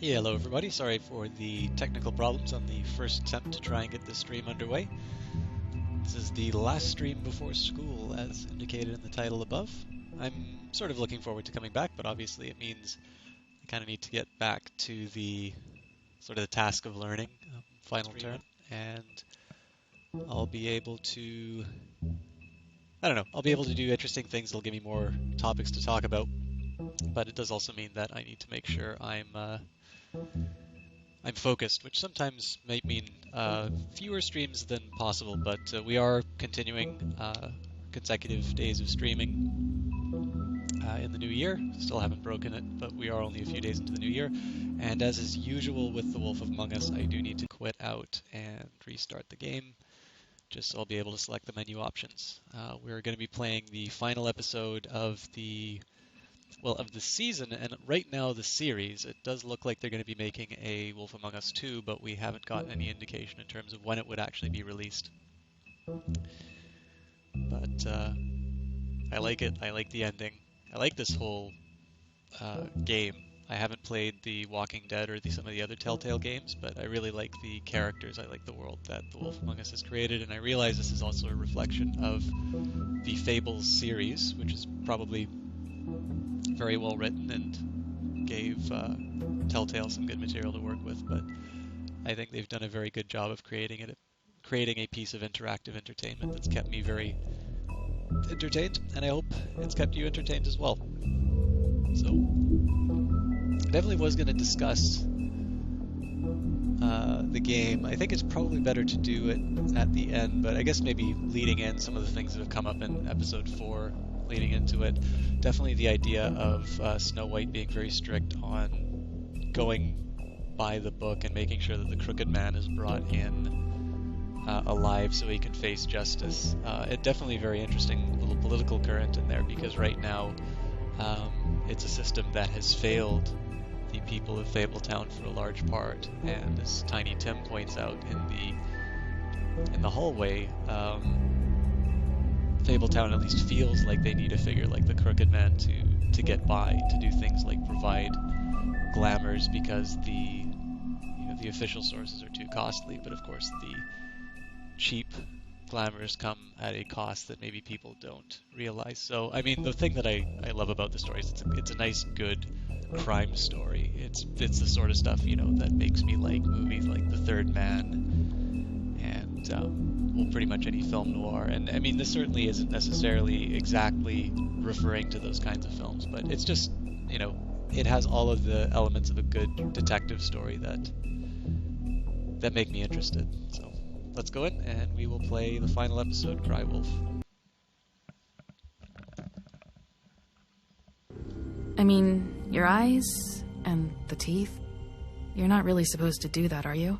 Yeah, hello everybody. Sorry for the technical problems on the first attempt to try and get this stream underway. This is the last stream before school, as indicated in the title above. I'm sort of looking forward to coming back, but obviously it means I kind of need to get back to the sort of the task of learning final term, and I'll be able to, I'll be able to do interesting things that'll give me more topics to talk about, but it does also mean that I need to make sure I'm focused, which sometimes might mean fewer streams than possible, but we are continuing consecutive days of streaming in the new year. Still haven't broken it, but we are only a few days into the new year. And as is usual with The Wolf Among Us, I do need to quit out and restart the game, just so I'll be able to select the menu options. We're going to be playing the final episode of the season, and right now the series. It does look like they're going to be making a Wolf Among Us 2, but we haven't gotten any indication in terms of when it would actually be released. But I like it. I like the ending. I like this whole game. I haven't played The Walking Dead or some of the other Telltale games, but I really like the characters. I like the world that The Wolf Among Us has created, and I realize this is also a reflection of the Fables series, which is probably very well written and gave Telltale some good material to work with, but I think they've done a very good job of creating a piece of interactive entertainment that's kept me very entertained, and I hope it's kept you entertained as well. So, I definitely was going to discuss the game. I think it's probably better to do it at the end, but I guess maybe leading in some of the things that have come up in episode 4 leading into it. Definitely the idea of Snow White being very strict on going by the book and making sure that the Crooked Man is brought in alive so he can face justice. It definitely a very interesting little political current in there, because right now it's a system that has failed the people of Fabletown for a large part, and as Tiny Tim points out in the hallway, Fabletown at least feels like they need a figure like the Crooked Man to get by, to do things like provide glamours, because the official sources are too costly, but of course the cheap glamours come at a cost that maybe people don't realize. So, I mean, the thing that I love about the story is it's a nice, good crime story. It's the sort of stuff, that makes me like movies like The Third Man and pretty much any film noir. And I mean, this certainly isn't necessarily exactly referring to those kinds of films, but it's just, it has all of the elements of a good detective story that make me interested. So let's go in and we will play the final episode, Cry Wolf. I mean, your eyes and the teeth, you're not really supposed to do that, are you?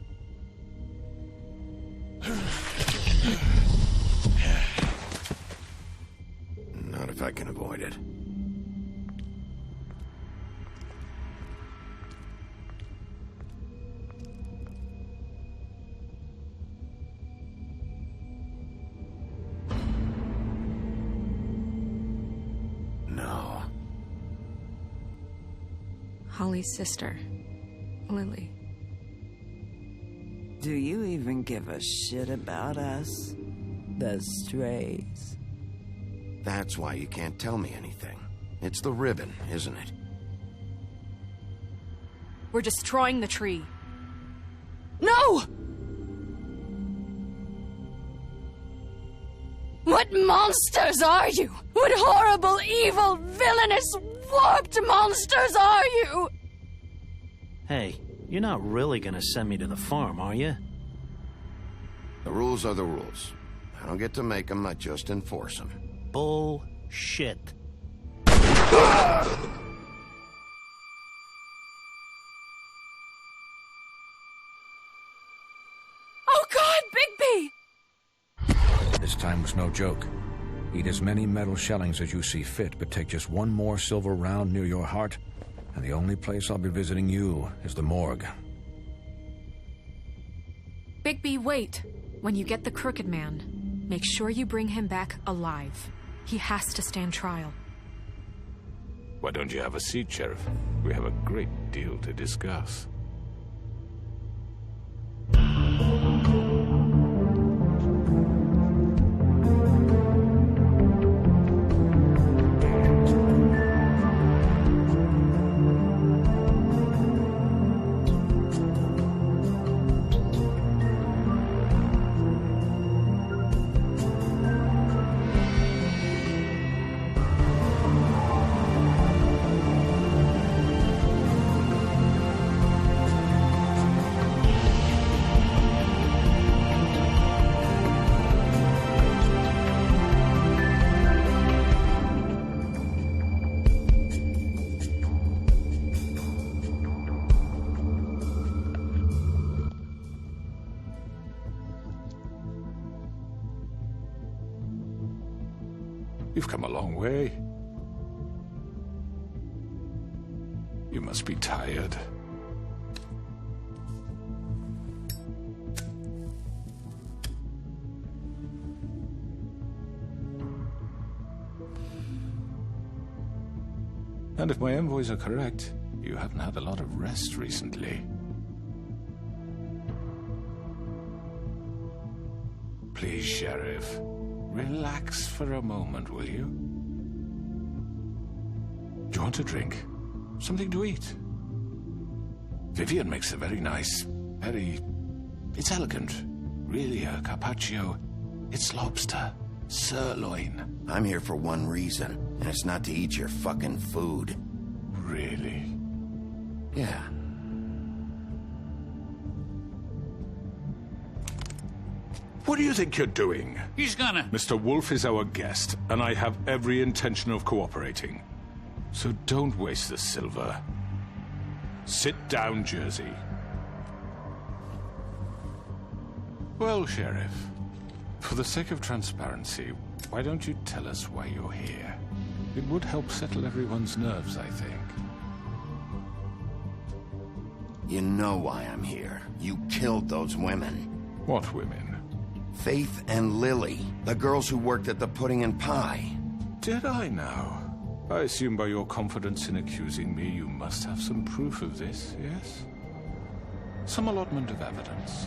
Not if I can avoid it. No. Holly's sister, Lily. Do you even give a shit about us? The Strays. That's why you can't tell me anything. It's the ribbon, isn't it? We're destroying the tree. No! What monsters are you? What horrible, evil, villainous, warped monsters are you? Hey, you're not really gonna send me to the farm, are you? The rules are the rules. I don't get to make them, I just enforce them. Bullshit. Oh God, Bigby! This time was no joke. Eat as many metal shellings as you see fit, but take just one more silver round near your heart, and the only place I'll be visiting you is the morgue. Bigby, wait. When you get the Crooked Man, make sure you bring him back alive. He has to stand trial. Why don't you have a seat, Sheriff? We have a great deal to discuss. You've come a long way. You must be tired. And if my envoys are correct, you haven't had a lot of rest recently. Please, Sheriff, relax for a moment, will you? Do you want a drink? Something to eat? Vivian makes a very nice, it's elegant. Really, a carpaccio. It's lobster. Sirloin. I'm here for one reason, and it's not to eat your fucking food. Really? Yeah. What do you think you're doing? He's gonna... Mr. Wolf is our guest, and I have every intention of cooperating. So don't waste the silver. Sit down, Jersey. Well, Sheriff, for the sake of transparency, why don't you tell us why you're here? It would help settle everyone's nerves, I think. You know why I'm here. You killed those women. What women? Faith and Lily, the girls who worked at the Pudding and Pie. Did I now? I assume by your confidence in accusing me, you must have some proof of this, yes? Some allotment of evidence.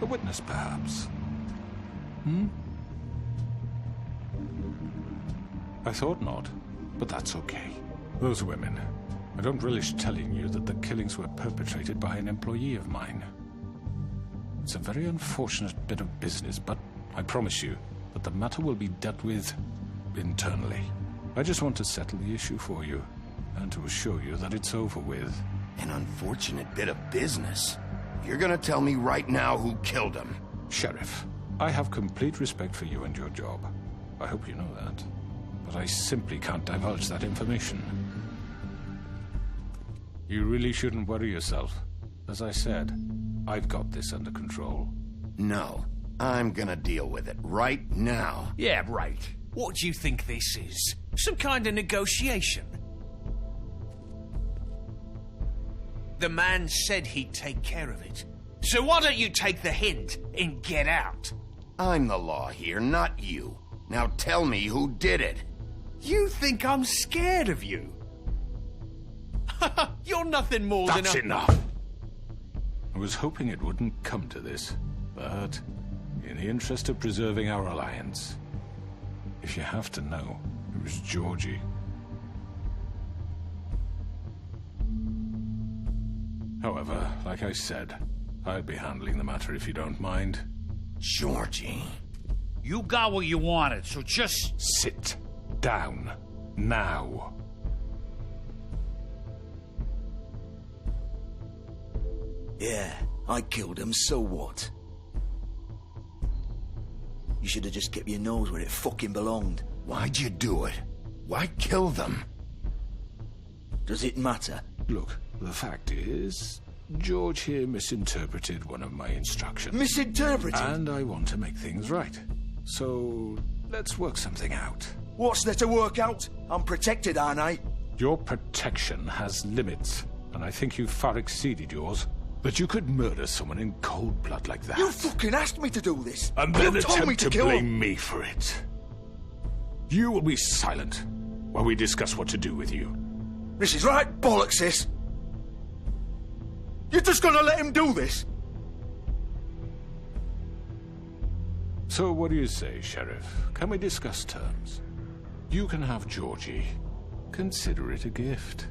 A witness, perhaps? I thought not, but that's okay. Those women. I don't relish telling you that the killings were perpetrated by an employee of mine. It's a very unfortunate bit of business, but I promise you that the matter will be dealt with internally. I just want to settle the issue for you, and to assure you that it's over with. An unfortunate bit of business? You're gonna tell me right now who killed him? Sheriff, I have complete respect for you and your job. I hope you know that. But I simply can't divulge that information. You really shouldn't worry yourself. As I said, I've got this under control. No, I'm gonna deal with it right now. Yeah, right. What do you think this is? Some kind of negotiation? The man said he'd take care of it. So why don't you take the hint and get out? I'm the law here, not you. Now tell me who did it. You think I'm scared of you? You're nothing more than a... That's enough! I was hoping it wouldn't come to this, but in the interest of preserving our alliance, if you have to know, it was Georgie. However, like I said, I'd be handling the matter if you don't mind. Georgie. You got what you wanted, so just... Sit down. Now. Yeah, I killed him, so what? You should have just kept your nose where it fucking belonged. Why'd you do it? Why kill them? Does it matter? Look, the fact is, George here misinterpreted one of my instructions. Misinterpreted? And I want to make things right. So, let's work something out. What's there to work out? I'm protected, aren't I? Your protection has limits, and I think you've far exceeded yours. But you could murder someone in cold blood like that. You fucking asked me to do this. And then you told me attempt to blame me for it. You will be silent while we discuss what to do with you. This is right bollocks, sis. You're just gonna let him do this? So what do you say, Sheriff? Can we discuss terms? You can have Georgie. Consider it a gift,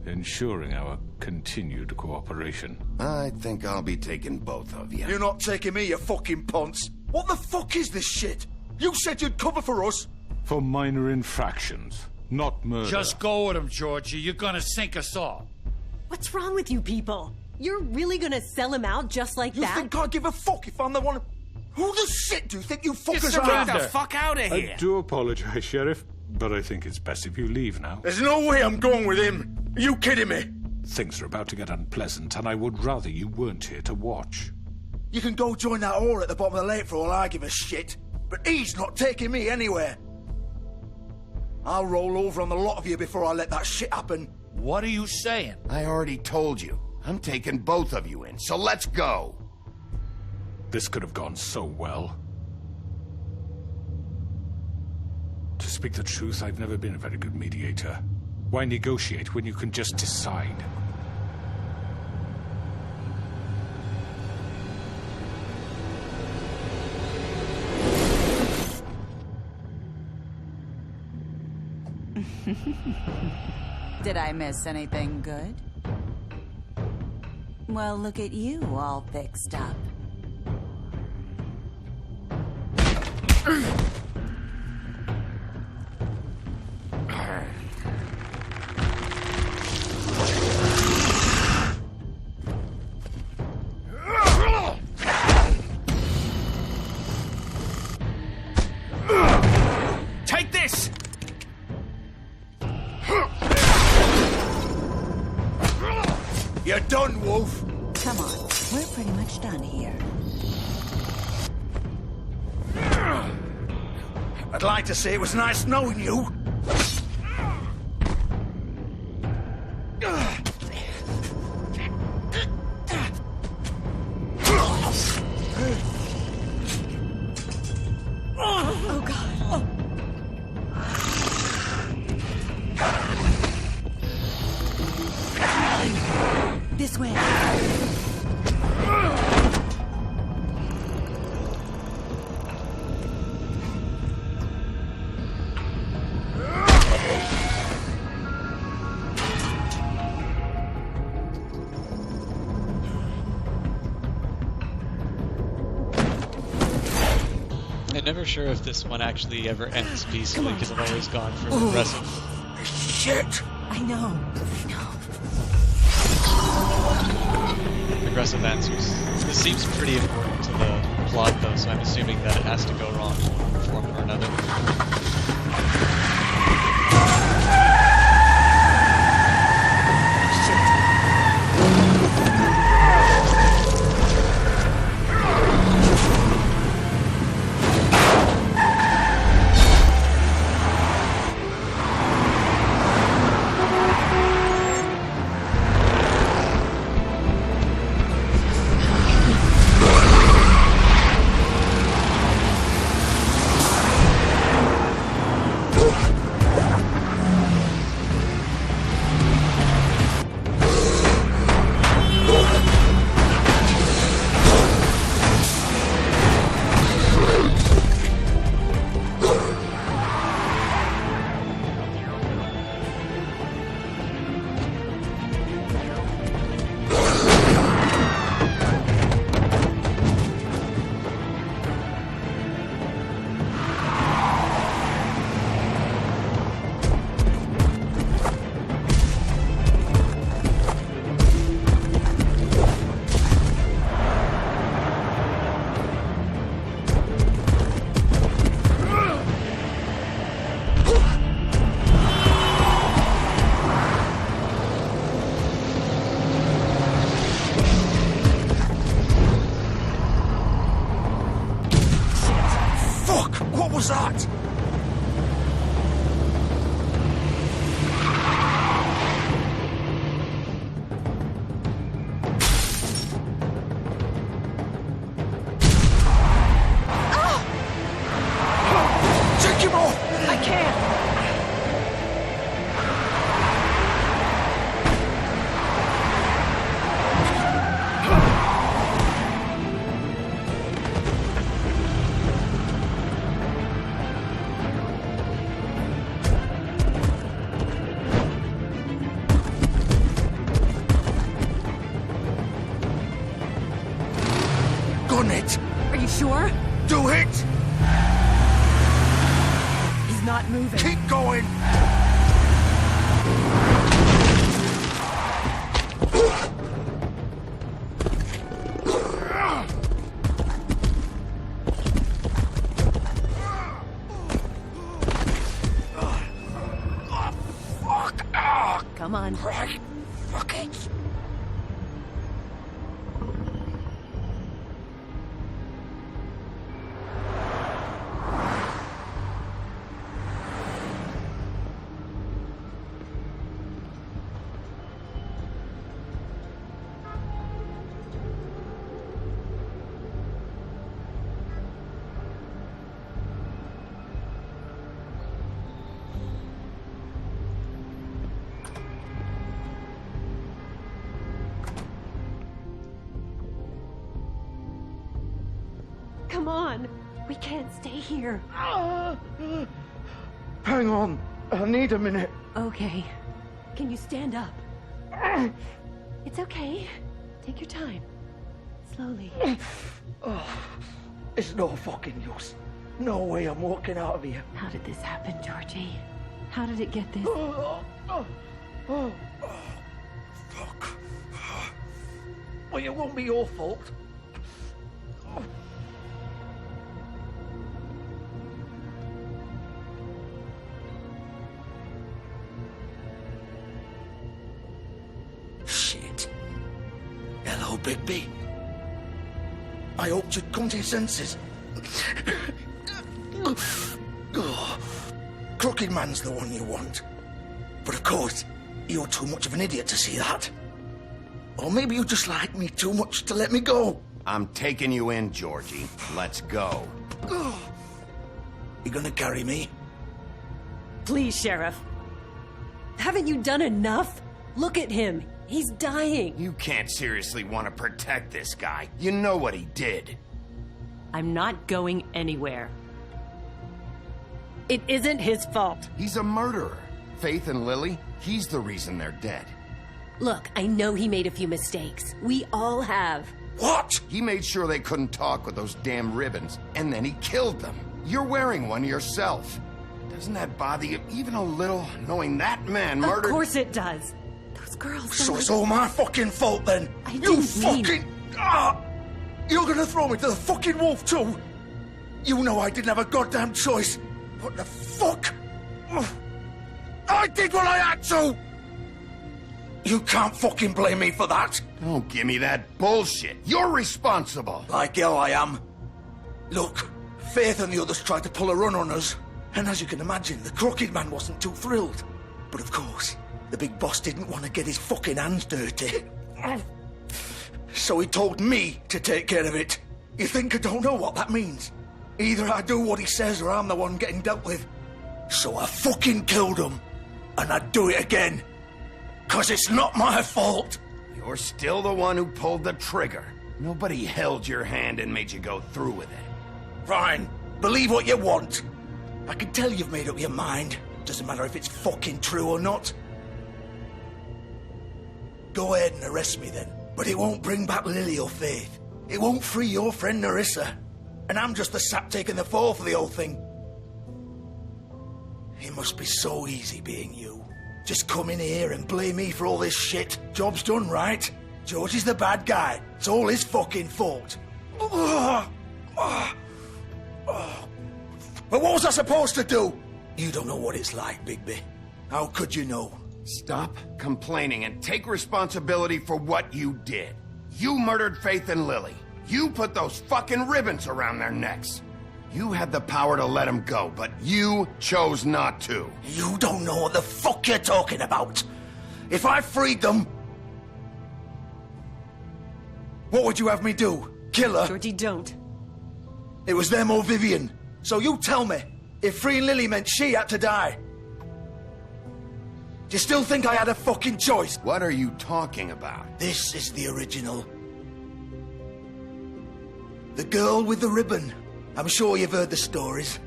ensuring our continued cooperation. I think I'll be taking both of you. You're not taking me, you fucking ponce. What the fuck is this shit? You said you'd cover for us. For minor infractions, not murder. Just go with him, Georgie. You're gonna sink us all. What's wrong with you people? You're really gonna sell him out just like that? You think I give a fuck if I'm the one... Who the shit do you think you fuckers Get are? the fuck out of here! I do apologize, Sheriff, but I think it's best if you leave now. There's no way I'm going with him. Are you kidding me? Things are about to get unpleasant, and I would rather you weren't here to watch. You can go join that whore at the bottom of the lake for all I give a shit. But he's not taking me anywhere. I'll roll over on the lot of you before I let that shit happen. What are you saying? I already told you. I'm taking both of you in, so let's go. This could have gone so well. To speak the truth, I've never been a very good mediator. Why negotiate when you can just decide? Did I miss anything good? Well, look at you, all fixed up. Take this! You're done, Wolf. Come on, we're pretty much done here. I'd like to say it was nice knowing you. Oh, God. This way. I'm never sure if this one actually ever ends peacefully because I've always gone for aggressive. Shit! I know. Aggressive answers. This seems pretty important to the plot, though, so I'm assuming that it has to go wrong in one form or another. What was that? Take him off! I can't. Gun it! Are you sure? Do it! He's not moving. Keep going! Come on. Right. Fuck it. Come on. We can't stay here. Hang on. I need a minute. Okay. Can you stand up? It's okay. Take your time. Slowly. It's no fucking use. No way I'm walking out of here. How did this happen, Georgie? How did it get this? Fuck. Well, it won't be your fault. Shit. Hello, Bigby. I hoped you'd come to your senses. Crooked Man's the one you want. But of course, you're too much of an idiot to see that. Or maybe you just like me too much to let me go. I'm taking you in, Georgie. Let's go. You gonna carry me? Please, Sheriff. Haven't you done enough? Look at him. He's dying. You can't seriously want to protect this guy. You know what he did. I'm not going anywhere. It isn't his fault. He's a murderer. Faith and Lily, he's the reason they're dead. Look, I know he made a few mistakes. We all have. What? He made sure they couldn't talk with those damn ribbons, and then he killed them. You're wearing one yourself. Doesn't that bother you even a little, knowing that man murdered... Of course it does. Those girls... So it's all my fucking fault then? I You didn't fucking... You're gonna throw me to the fucking wolf too? You know I didn't have a goddamn choice. What the fuck? I did what I had to! You can't fucking blame me for that. Don't give me that bullshit. You're responsible. Like hell I am. Look, Faith and the others tried to pull a run on us. And as you can imagine, the Crooked Man wasn't too thrilled. But of course, the big boss didn't want to get his fucking hands dirty. So he told me to take care of it. You think I don't know what that means? Either I do what he says or I'm the one getting dealt with. So I fucking killed him. And I'd do it again. 'Cause it's not my fault. You're still the one who pulled the trigger. Nobody held your hand and made you go through with it. Fine. Believe what you want. I can tell you've made up your mind. Doesn't matter if it's fucking true or not. Go ahead and arrest me then. But it won't bring back Lily or Faith. It won't free your friend Nerissa. And I'm just the sap taking the fall for the whole thing. It must be so easy being you. Just come in here and blame me for all this shit. Job's done, right? George is the bad guy. It's all his fucking fault. But what was I supposed to do? You don't know what it's like, Bigby. How could you know? Stop complaining and take responsibility for what you did. You murdered Faith and Lily. You put those fucking ribbons around their necks. You had the power to let them go, but you chose not to. You don't know what the fuck you're talking about. If I freed them... What would you have me do? Kill her? Georgie, don't. It was them or Vivian. So you tell me, if freeing Lily meant she had to die. Do you still think I had a fucking choice? What are you talking about? This is the original. The girl with the ribbon. I'm sure you've heard the stories.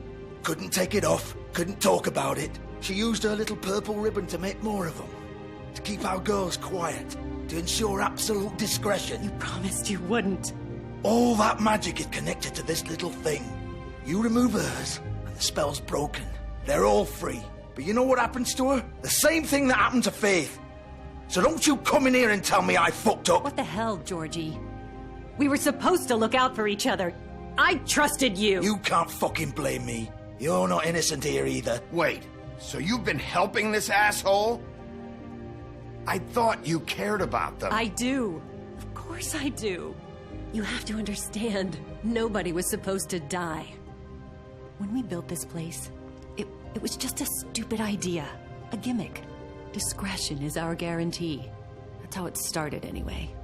Couldn't take it off, couldn't talk about it. She used her little purple ribbon to make more of them. To keep our girls quiet. To ensure absolute discretion. You promised you wouldn't. All that magic is connected to this little thing. You remove hers, and the spell's broken. They're all free. But you know what happens to her? The same thing that happened to Faith. So don't you come in here and tell me I fucked up. What the hell, Georgie? We were supposed to look out for each other. I trusted you. You can't fucking blame me. You're not innocent here either. Wait, so you've been helping this asshole? I thought you cared about them. I do. Of course I do. You have to understand, nobody was supposed to die. When we built this place, it was just a stupid idea. A gimmick. Discretion is our guarantee. That's how it started anyway.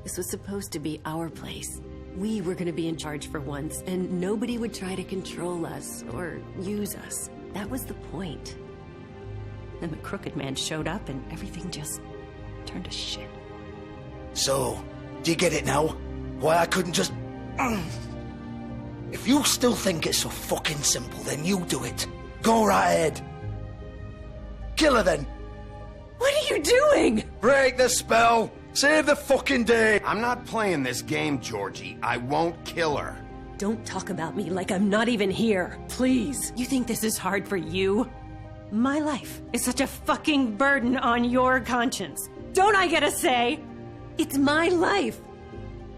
This was supposed to be our place. We were going to be in charge for once, and nobody would try to control us or use us. That was the point. Then the Crooked Man showed up, and everything just turned to shit. So, do you get it now? Why I couldn't just... If you still think it's so fucking simple, then you do it. Go right ahead. Kill her then. What are you doing? Break the spell. Save the fucking day. I'm not playing this game, Georgie. I won't kill her. Don't talk about me like I'm not even here. Please. You think this is hard for you? My life is such a fucking burden on your conscience. Don't I get a say? It's my life.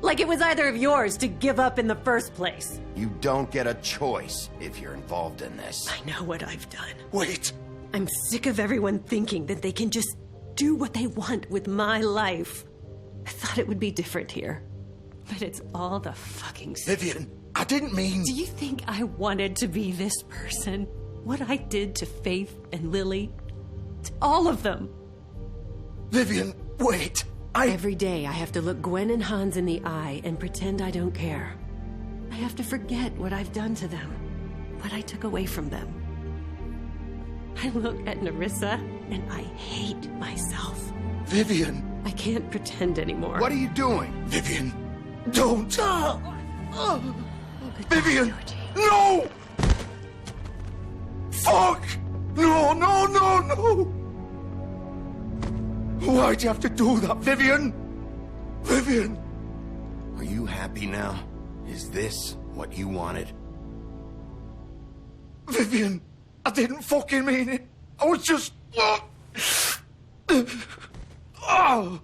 Like it was either of yours to give up in the first place. You don't get a choice if you're involved in this. I know what I've done. Wait. I'm sick of everyone thinking that they can just do what they want with my life. I thought it would be different here. But it's all the fucking stuff. Vivian, I didn't mean... Do you think I wanted to be this person? What I did to Faith and Lily? To all of them. Vivian, wait. Every day I have to look Gwen and Hans in the eye and pretend I don't care. I have to forget what I've done to them. What I took away from them. I look at Nerissa and I hate myself. Vivian. I can't pretend anymore. What are you doing? Vivian, don't. Vivian, no! Fuck! No, no, no, no! Why'd you have to do that, Vivian? Vivian! Are you happy now? Is this what you wanted? Vivian, I didn't fucking mean it. I was just... Oh!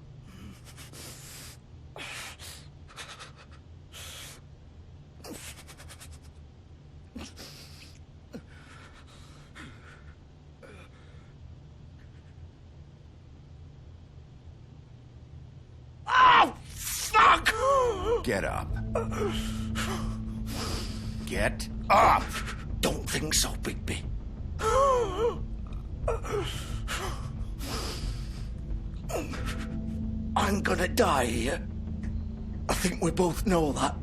Fuck! Get up. Get up! Don't think so, Bigby. I'm gonna die here. I think we both know that.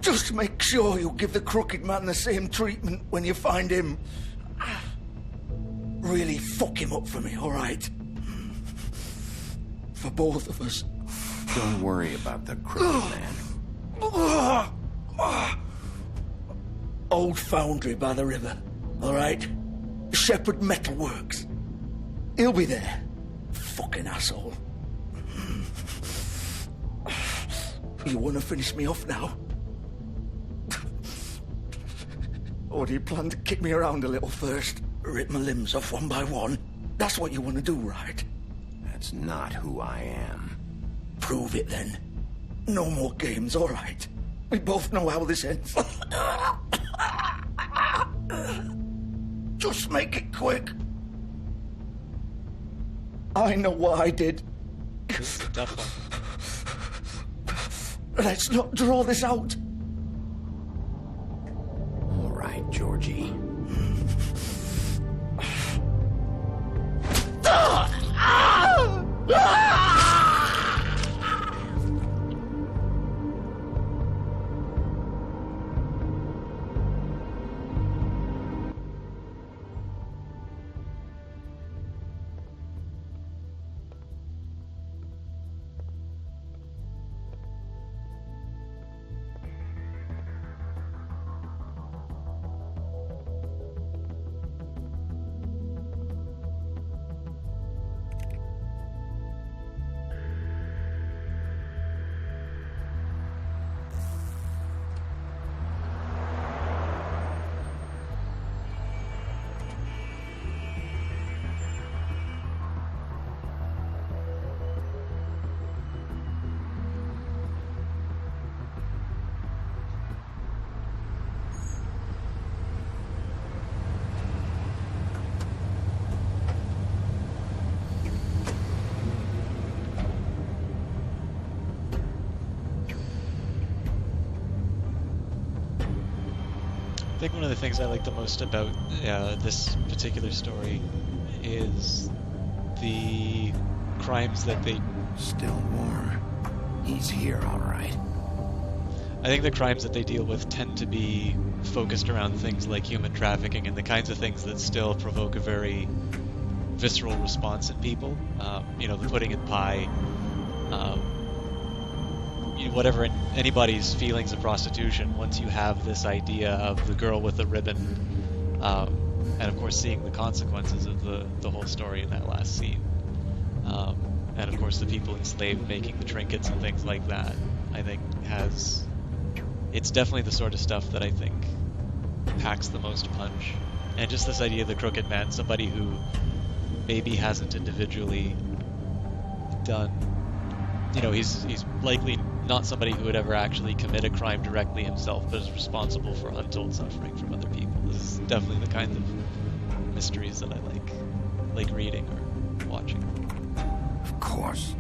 Just make sure you give the Crooked Man the same treatment when you find him. Really fuck him up for me, all right? For both of us. Don't worry about the Crooked Man. Old foundry by the river, all right? Shepherd Metalworks. He'll be there. Fucking asshole. You want to finish me off now? Or do you plan to kick me around a little first? Rip my limbs off one by one? That's what you want to do, right? That's not who I am. Prove it then. No more games, all right? We both know how this ends. Just make it quick. I know what I did. This is a tough one. Let's not draw this out. All right, Georgie. I think one of the things I like the most about this particular story is the crimes that they... Stillmore. He's here, all right. I think the crimes that they deal with tend to be focused around things like human trafficking and the kinds of things that still provoke a very visceral response in people. You know, the pudding and pie, whatever anybody's feelings of prostitution, once you have this idea of the girl with the ribbon, and of course seeing the consequences of the whole story in that last scene, and of course the people enslaved making the trinkets and things like that, I think it's definitely the sort of stuff that I think packs the most punch. And just this idea of the crooked man, somebody who maybe hasn't individually done, he's likely not somebody who would ever actually commit a crime directly himself, but is responsible for untold suffering from other people. This is definitely the kind of mysteries that I like reading or watching. Of course.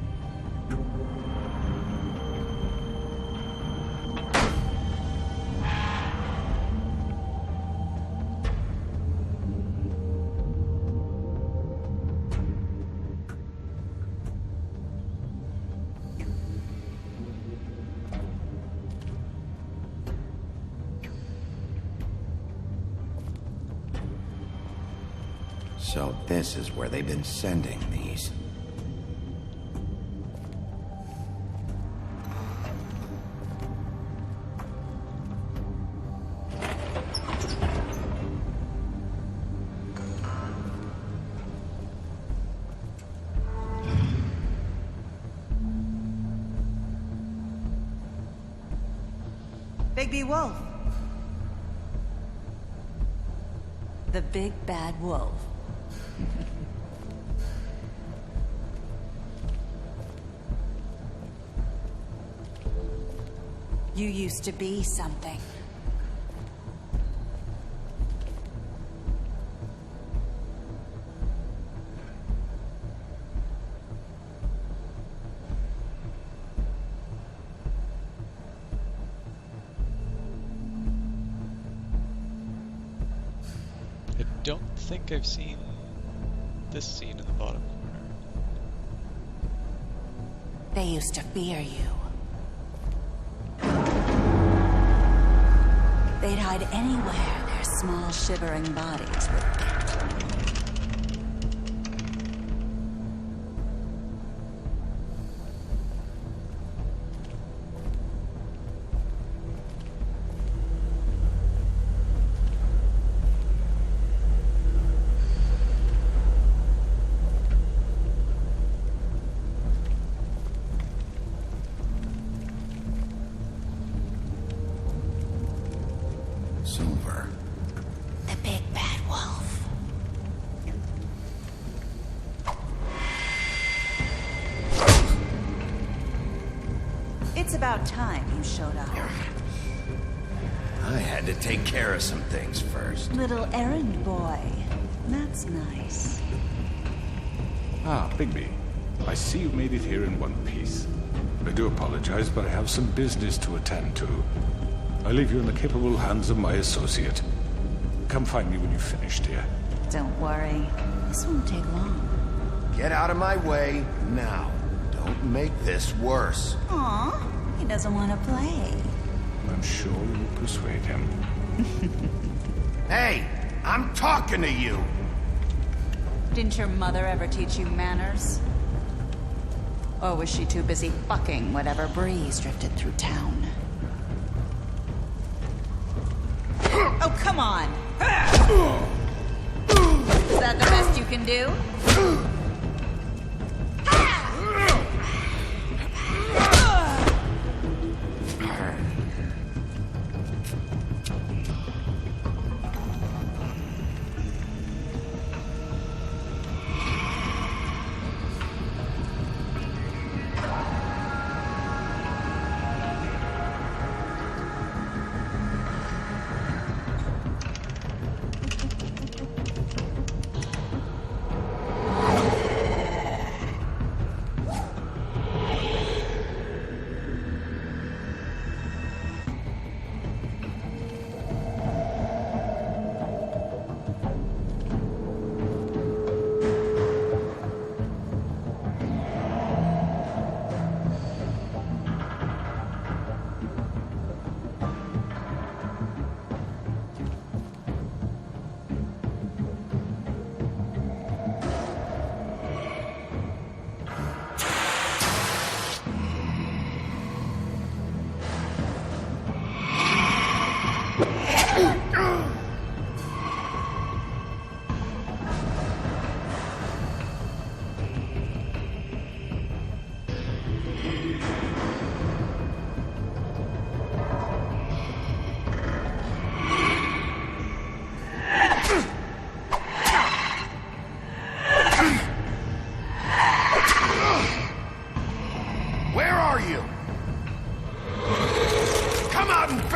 So this is where they've been sending these. Bigby Wolf. The big bad wolf. You used to be something. I don't think I've seen this scene in the bottom corner. They used to fear you. They'd hide anywhere their small, shivering bodies would fit. Silver. The big bad wolf. It's about time you showed up. I had to take care of some things first. Little errand boy. That's nice. Ah, Bigby. I see you made it here in one piece. I do apologize, but I have some business to attend to. I leave you in the capable hands of my associate. Come find me when you've finished here. Don't worry. This won't take long. Get out of my way now. Don't make this worse. Aw, he doesn't want to play. I'm sure you'll persuade him. Hey, I'm talking to you. Didn't your mother ever teach you manners? Or was she too busy fucking whatever breeze drifted through town? Oh, come on! Is that the best you can do?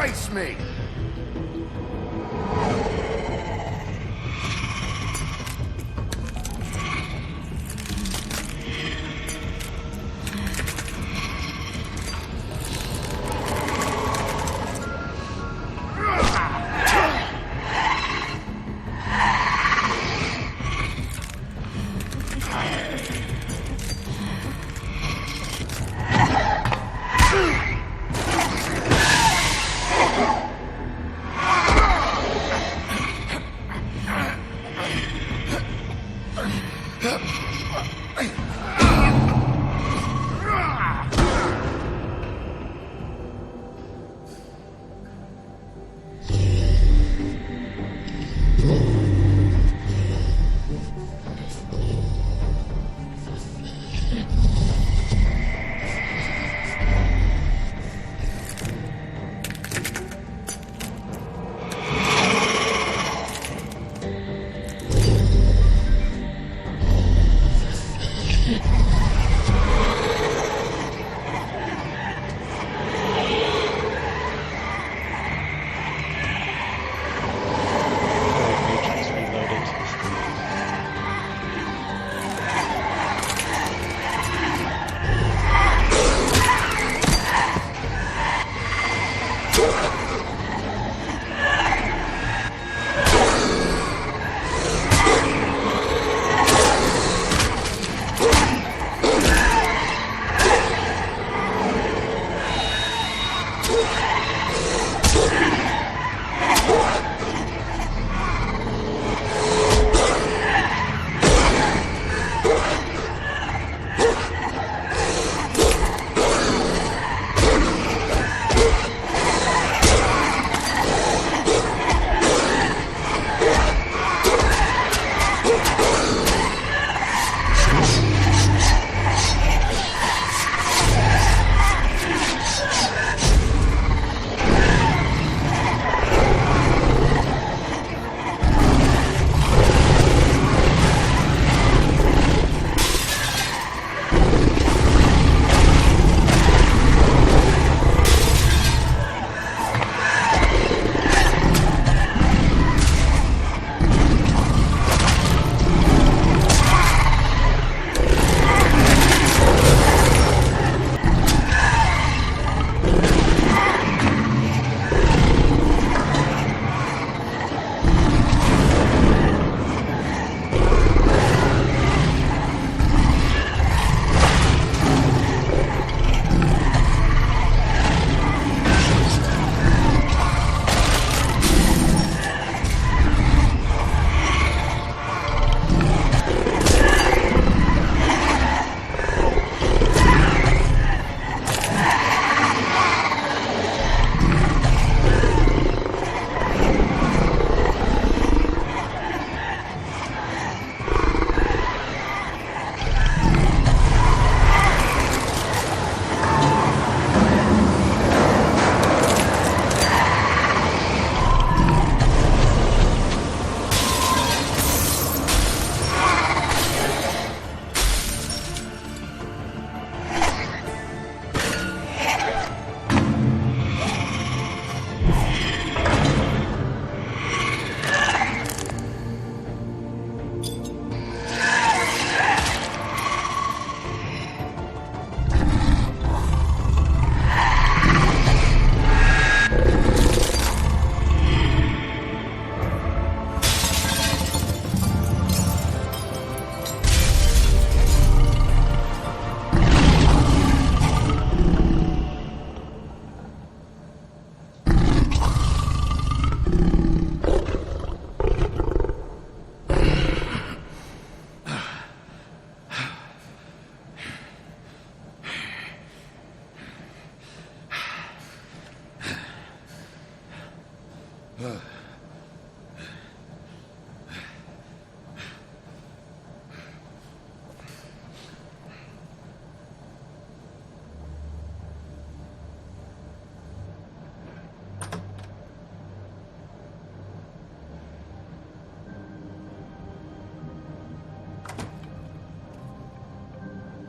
Face me!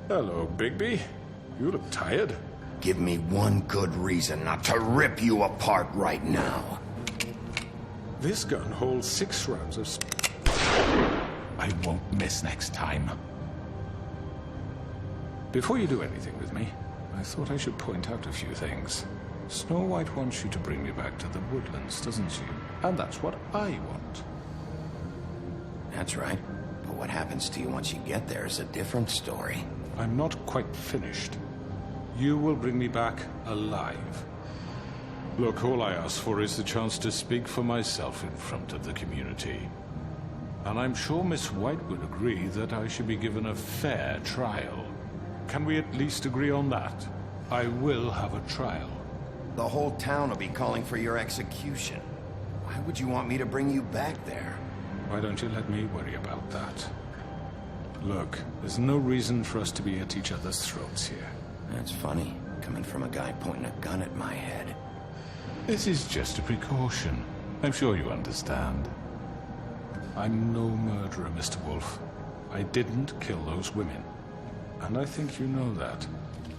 Hello, Bigby. You look tired. Give me one good reason not to rip you apart right now. This gun holds 6 rounds of... I won't miss next time. Before you do anything with me, I thought I should point out a few things. Snow White wants you to bring me back to the woodlands, doesn't she? And that's what I want. That's right. But what happens to you once you get there is a different story. I'm not quite finished. You will bring me back alive. Look, all I ask for is the chance to speak for myself in front of the community. And I'm sure Miss White would agree that I should be given a fair trial. Can we at least agree on that? I will have a trial. The whole town will be calling for your execution. Why would you want me to bring you back there? Why don't you let me worry about that? Look, there's no reason for us to be at each other's throats here. That's funny, coming from a guy pointing a gun at my head. This is just a precaution. I'm sure you understand. I'm no murderer, Mr. Wolf. I didn't kill those women. And I think you know that.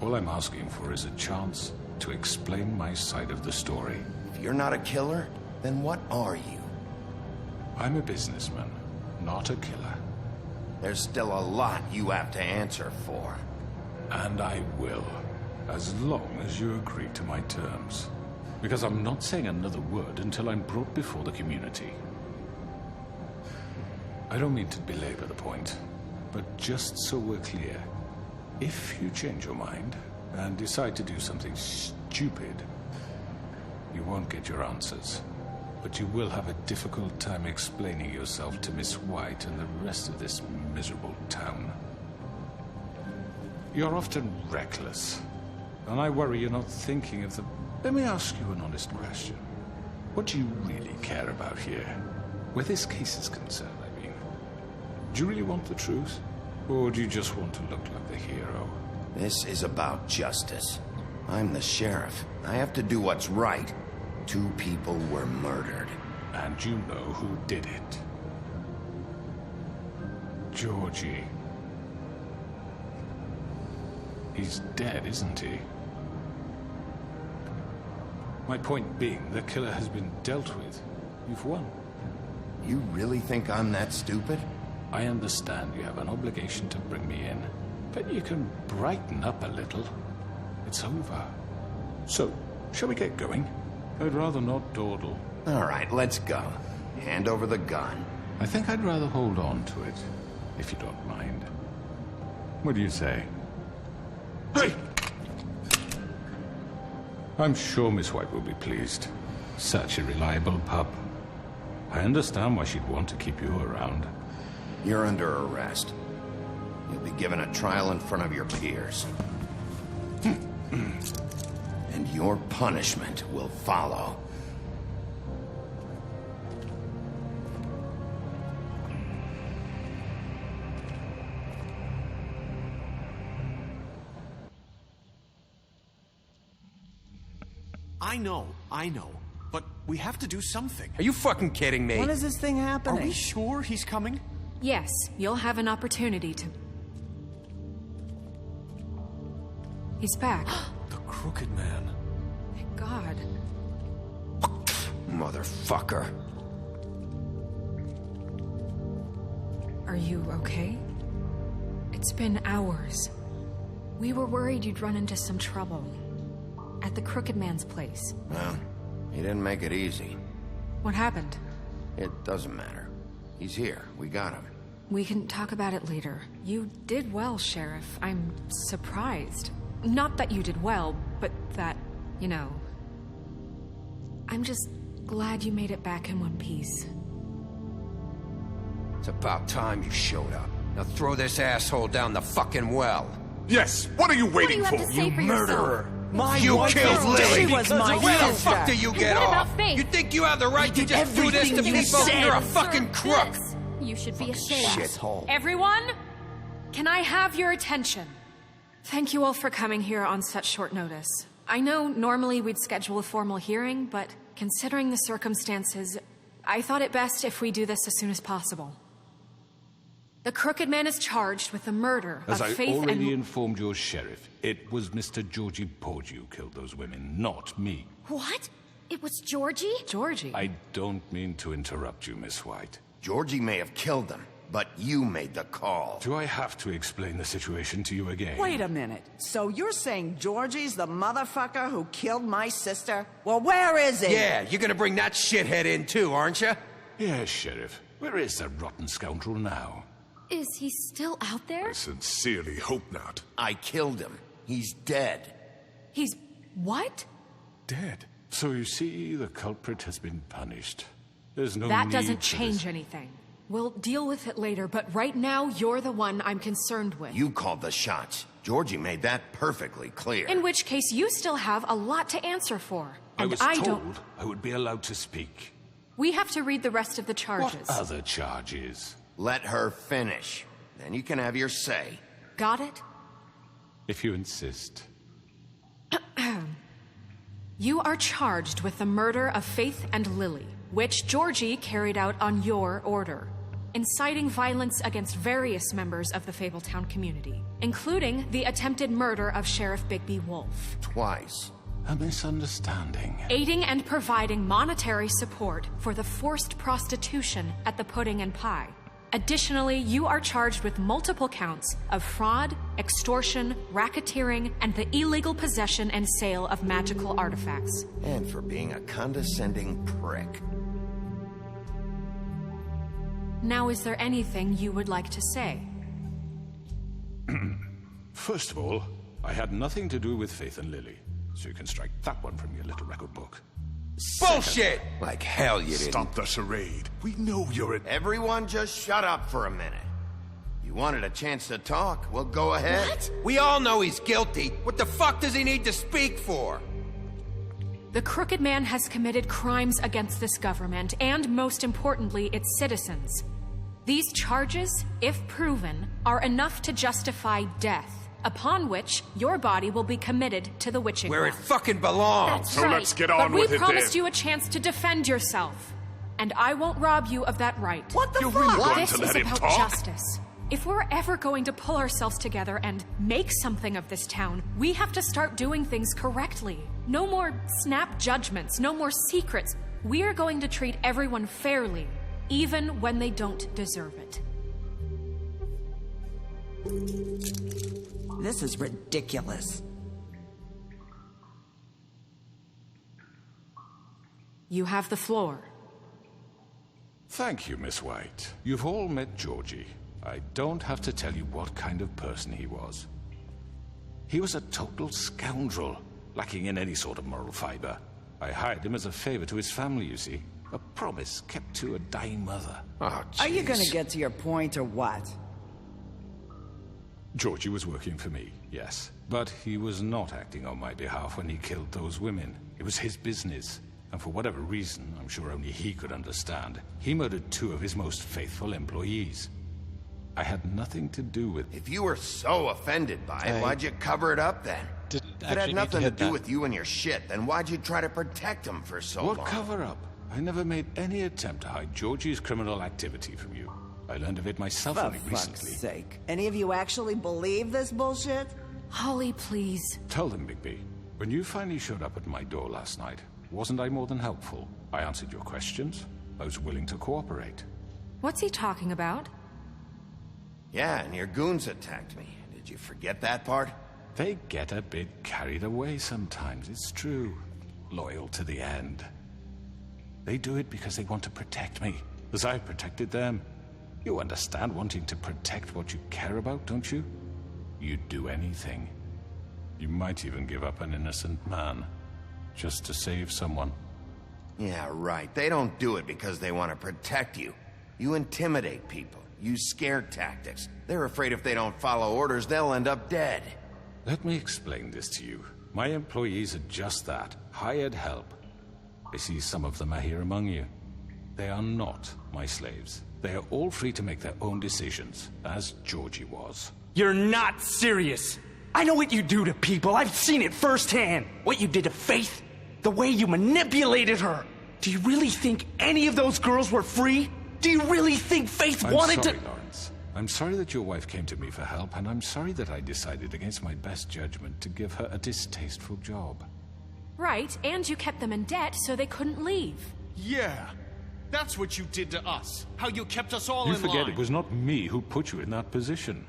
All I'm asking for is a chance to explain my side of the story. If you're not a killer, then what are you? I'm a businessman, not a killer. There's still a lot you have to answer for. And I will, as long as you agree to my terms. Because I'm not saying another word until I'm brought before the community. I don't mean to belabor the point, but just so we're clear, if you change your mind and decide to do something stupid, you won't get your answers. But you will have a difficult time explaining yourself to Miss White and the rest of this miserable town. You're often reckless, and I worry you're not thinking of the... Let me ask you an honest question. What do you really care about here? Where this case is concerned, I mean. Do you really want the truth? Or do you just want to look like the hero? This is about justice. I'm the sheriff. I have to do what's right. 2 people were murdered. And you know who did it. Georgie. He's dead, isn't he? My point being, the killer has been dealt with. You've won. You really think I'm that stupid? I understand you have an obligation to bring me in, but you can brighten up a little. It's over. So, shall we get going? I'd rather not dawdle. All right, let's go. Hand over the gun. I think I'd rather hold on to it, if you don't mind. What do you say? Hey! I'm sure Miss White will be pleased. Such a reliable pup. I understand why she'd want to keep you around. You're under arrest. You'll be given a trial in front of your peers. And your punishment will follow. I know. But we have to do something. Are you fucking kidding me? When is this thing happening? Are we sure he's coming? Yes, you'll have an opportunity to... He's back. The Crooked Man. Thank God. Motherfucker. Are you okay? It's been hours. We were worried you'd run into some trouble. At the Crooked Man's place. Well, he didn't make it easy. What happened? It doesn't matter. He's here. We got him. We can talk about it later. You did well, Sheriff. I'm surprised. Not that you did well, but that, you know... I'm just glad you made it back in one piece. It's about time you showed up. Now throw this asshole down the fucking well. Yes, what are you waiting What do you have to say for murderer! You killed Lily! She was my Where the sister. fuck do you get What about off? Faith? You think you have the right to just do this to everything you people? said. You're a fucking crook! This. You should be ashamed. Shithole. Everyone, can I have your attention? Thank you all for coming here on such short notice. I know normally we'd schedule a formal hearing, but considering the circumstances, I thought it best if we do this as soon as possible. The Crooked Man is charged with the murder As of I Faith already and... informed your sheriff, it was Mr. Georgie Porgy who killed those women, not me. What? It was Georgie? Georgie? I don't mean to interrupt you, Miss White. Georgie may have killed them, but you made the call. Do I have to explain the situation to you again? Wait a minute. So you're saying Georgie's the motherfucker who killed my sister? Well, where is he? Yeah, you're gonna bring that shithead in too, aren't you? Yes, Sheriff. Where is that rotten scoundrel now? Is he still out there? I sincerely hope not. I killed him. He's dead. He's... what? Dead. So you see, the culprit has been punished. There's no That need doesn't for change this. anything. We'll deal with it later, but right now, you're the one I'm concerned with. You called the shots. Georgie made that perfectly clear. In which case, you still have a lot to answer for. I And was I told don't... I would be allowed to speak. We have to read the rest of the charges. What other charges? Let her finish. Then you can have your say. Got it? If you insist. You are charged with the murder of Faith and Lily, which Georgie carried out on your order, inciting violence against various members of the Fabletown community, including the attempted murder of Sheriff Bigby Wolf. Twice. A misunderstanding. Aiding and providing monetary support for the forced prostitution at the Pudding and Pie. Additionally, you are charged with multiple counts of fraud, extortion, racketeering, and the illegal possession and sale of magical artifacts. And for being a condescending prick. Now, is there anything you would like to say? First of all, I had nothing to do with Faith and Lily, so you can strike that one from your little record book. Bullshit! Like hell you didn't. Stop the charade. We know you're an... Everyone just shut up for a minute. You wanted a chance to talk? Well, go ahead. What? We all know he's guilty. What the fuck does he need to speak for? The Crooked Man has committed crimes against this government and, most importantly, its citizens. These charges, if proven, are enough to justify death, upon which your body will be committed to the witching Where it well. fucking belongs. So let's get on but with we it promised then. you a chance to defend yourself, and I won't rob you of that right. What the You're fuck? really going This to is let him about talk? justice. If we're ever going to pull ourselves together and make something of this town, we have to start doing things correctly. No more snap judgments, no more secrets. We are going to treat everyone fairly, even when they don't deserve it. This is ridiculous. You have the floor. Thank you, Miss White. You've all met Georgie. I don't have to tell you what kind of person he was. He was a total scoundrel, lacking in any sort of moral fiber. I hired him as a favor to his family, you see. A promise kept to a dying mother. Oh, Are you jeez. gonna get to your point or what? Georgie was working for me, yes. But he was not acting on my behalf when he killed those women. It was his business. And for whatever reason, I'm sure only he could understand, he murdered 2 of his most faithful employees. I had nothing to do with... If you were so offended by it, why'd you cover it up then? Didn't If it actually had need nothing to hit do that. with you and your shit, then why'd you try to protect him for so What long? cover up? I never made any attempt to hide Georgie's criminal activity from you. I learned of it myself For only fuck's recently. sake. Any of you actually believe this bullshit? Holly, please. Tell them, Bigby. When you finally showed up at my door last night, wasn't I more than helpful? I answered your questions. I was willing to cooperate. What's he talking about? Yeah, and your goons attacked me. Did you forget that part? They get a bit carried away sometimes, it's true. Loyal to the end. They do it because they want to protect me, as I protected them. You understand wanting to protect what you care about, don't you? You'd do anything. You might even give up an innocent man, just to save someone. Yeah, right. They don't do it because they want to protect you. You intimidate people, use scare tactics. They're afraid if they don't follow orders, they'll end up dead. Let me explain this to you. My employees are just that, hired help. I see some of them are here among you. They are not my slaves. They are all free to make their own decisions, as Georgie was. You're not serious. I know what you do to people. I've seen it firsthand. What you did to Faith, the way you manipulated her. Do you really think any of those girls were free? Do you really think Faith I'm wanted sorry, to... Lawrence. I'm sorry that your wife came to me for help, and I'm sorry that I decided against my best judgment to give her a distasteful job. Right, and you kept them in debt so they couldn't leave. Yeah. That's what you did to us. How you kept us all in line. You forget it was not me who put you in that position.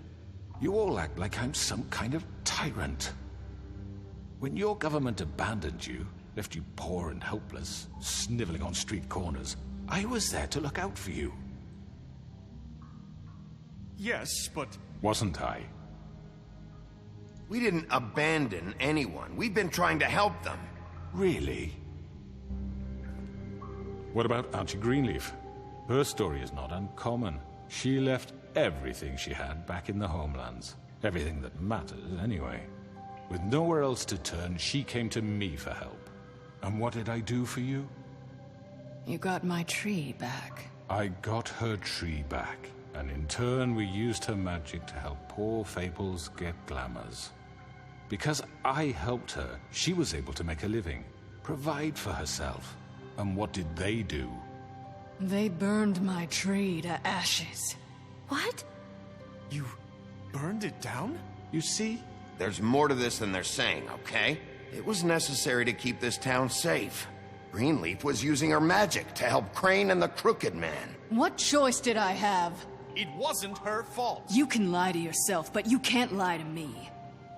You all act like I'm some kind of tyrant. When your government abandoned you, left you poor and helpless, sniveling on street corners, I was there to look out for you. Yes, but... Wasn't I? We didn't abandon anyone. We've been trying to help them. Really? What about Auntie Greenleaf? Her story is not uncommon. She left everything she had back in the homelands. Everything that matters, anyway. With nowhere else to turn, she came to me for help. And what did I do for you? You got my tree back. I got her tree back. And in turn, we used her magic to help poor Fables get glamours. Because I helped her, she was able to make a living, provide for herself. And what did they do? They burned my tree to ashes. What? You burned it down? You see? There's more to this than they're saying, okay? It was necessary to keep this town safe. Greenleaf was using her magic to help Crane and the Crooked Man. What choice did I have? It wasn't her fault. You can lie to yourself, but you can't lie to me.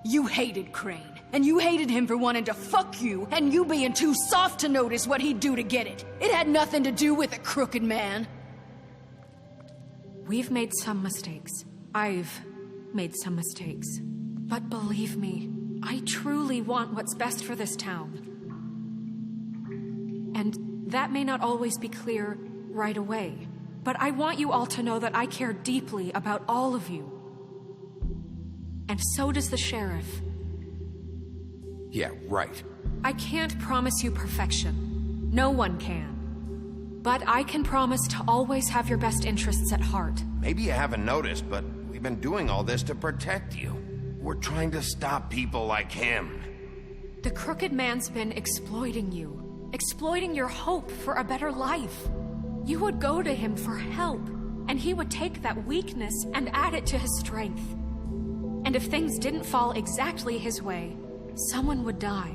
You hated Crane, and you hated him for wanting to fuck you, and you being too soft to notice what he'd do to get it. It had nothing to do with the Crooked Man. We've made some mistakes. I've made some mistakes. But believe me, I truly want what's best for this town. And that may not always be clear right away. But I want you all to know that I care deeply about all of you. And so does the sheriff. Yeah, right. I can't promise you perfection. No one can. But I can promise to always have your best interests at heart. Maybe you haven't noticed, but we've been doing all this to protect you. We're trying to stop people like him. The Crooked Man's been exploiting you. Exploiting your hope for a better life. You would go to him for help, and he would take that weakness and add it to his strength. And if things didn't fall exactly his way, someone would die.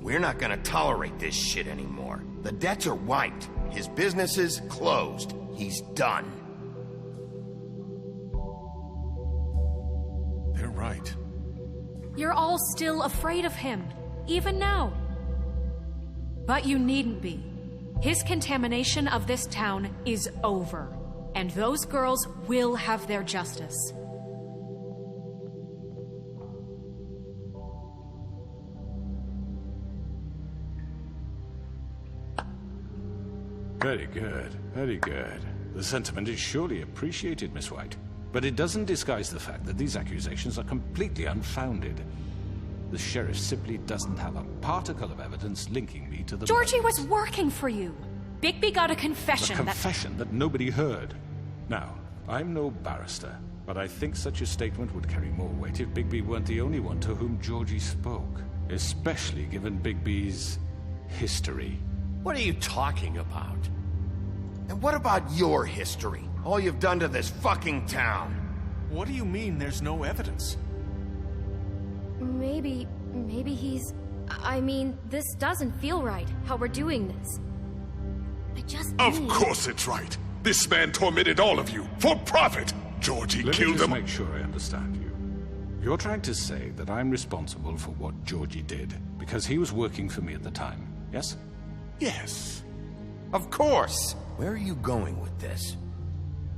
We're not gonna tolerate this shit anymore. The debts are wiped. His business is closed. He's done. They're right. You're all still afraid of him, even now. But you needn't be. His contamination of this town is over, and those girls will have their justice. Very good, very good. The sentiment is surely appreciated, Miss White. But it doesn't disguise the fact that these accusations are completely unfounded. The sheriff simply doesn't have a particle of evidence linking me to the Georgie murders. was working for you. Bigby got a confession. A confession that nobody heard. Now, I'm no barrister, but I think such a statement would carry more weight if Bigby weren't the only one to whom Georgie spoke. Especially given Bigby's history. What are you talking about? And what about your history? All you've done to this fucking town. What do you mean there's no evidence? Maybe he's... I mean, this doesn't feel right, how we're doing this. I just Of course it's right. This man tormented all of you, for profit. Georgie Let me killed just him. make sure I understand you. You're trying to say that I'm responsible for what Georgie did, because he was working for me at the time, yes? Yes. Of course. Where are you going with this?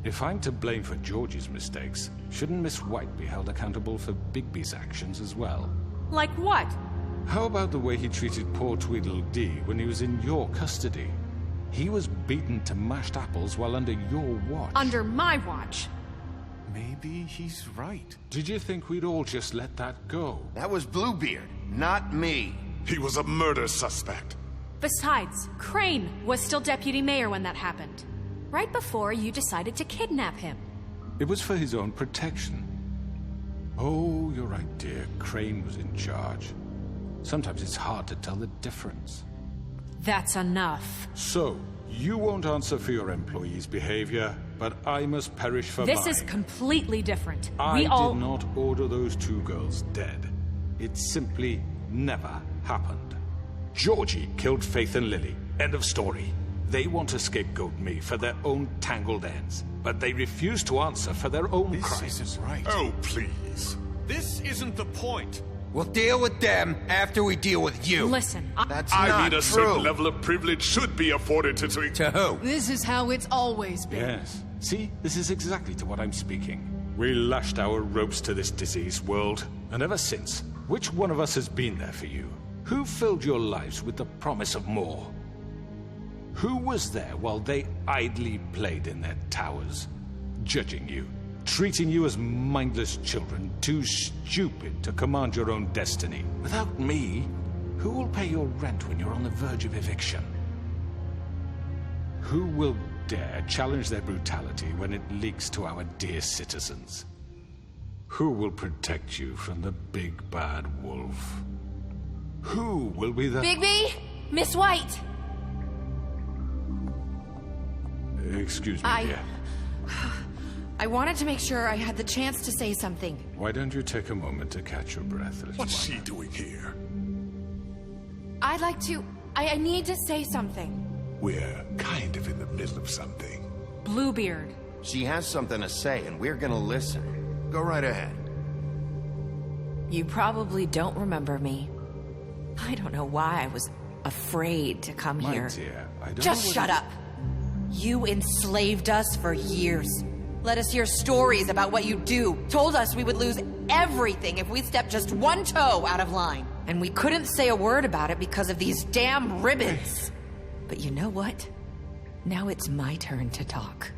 If I'm to blame for Georgie's mistakes, shouldn't Miss White be held accountable for Bigby's actions as well? Like what? How about the way he treated poor Tweedledee when he was in your custody? He was beaten to mashed apples while under your watch. Under my watch. Maybe he's right. Did you think we'd all just let that go? That was Bluebeard, not me. He was a murder suspect. Besides, Crane was still deputy mayor when that happened. Right before you decided to kidnap him. It was for his own protection. Oh, you're right, dear. Crane was in charge. Sometimes it's hard to tell the difference. That's enough. So, you won't answer for your employees' behavior, but I must perish for This mine. is completely different. I We all... did not order those 2 girls dead. It simply never happened. Georgie killed Faith and Lily. End of story. They want to scapegoat me for their own tangled ends, but they refuse to answer for their own crimes. This isn't right. Oh, please. This isn't the point. We'll deal with them after we deal with you. Listen, I mean, a certain level of privilege should be afforded to who? This is how it's always been. Yes. See, this is exactly to what I'm speaking. We lashed our ropes to this diseased world, and ever since, which one of us has been there for you? Who filled your lives with the promise of more? Who was there while they idly played in their towers, judging you, treating you as mindless children, too stupid to command your own destiny? Without me, who will pay your rent when you're on the verge of eviction? Who will dare challenge their brutality when it leaks to our dear citizens? Who will protect you from the big bad wolf? Who will be the... Bigby! Miss White! Excuse me, dear. I wanted to make sure I had the chance to say something. Why don't you take a moment to catch your breath, little What's one? she doing here? I'd like to... I need to say something. We're kind of in the middle of something. Bluebeard. She has something to say, and we're gonna listen. Go right ahead. You probably don't remember me. I don't know why I was afraid to come My here. dear, I don't Just know shut up. You enslaved us for years. Let us hear stories about what you do. Told us we would lose everything if we stepped just one toe out of line. And we couldn't say a word about it because of these damn ribbons. But you know what? Now it's my turn to talk.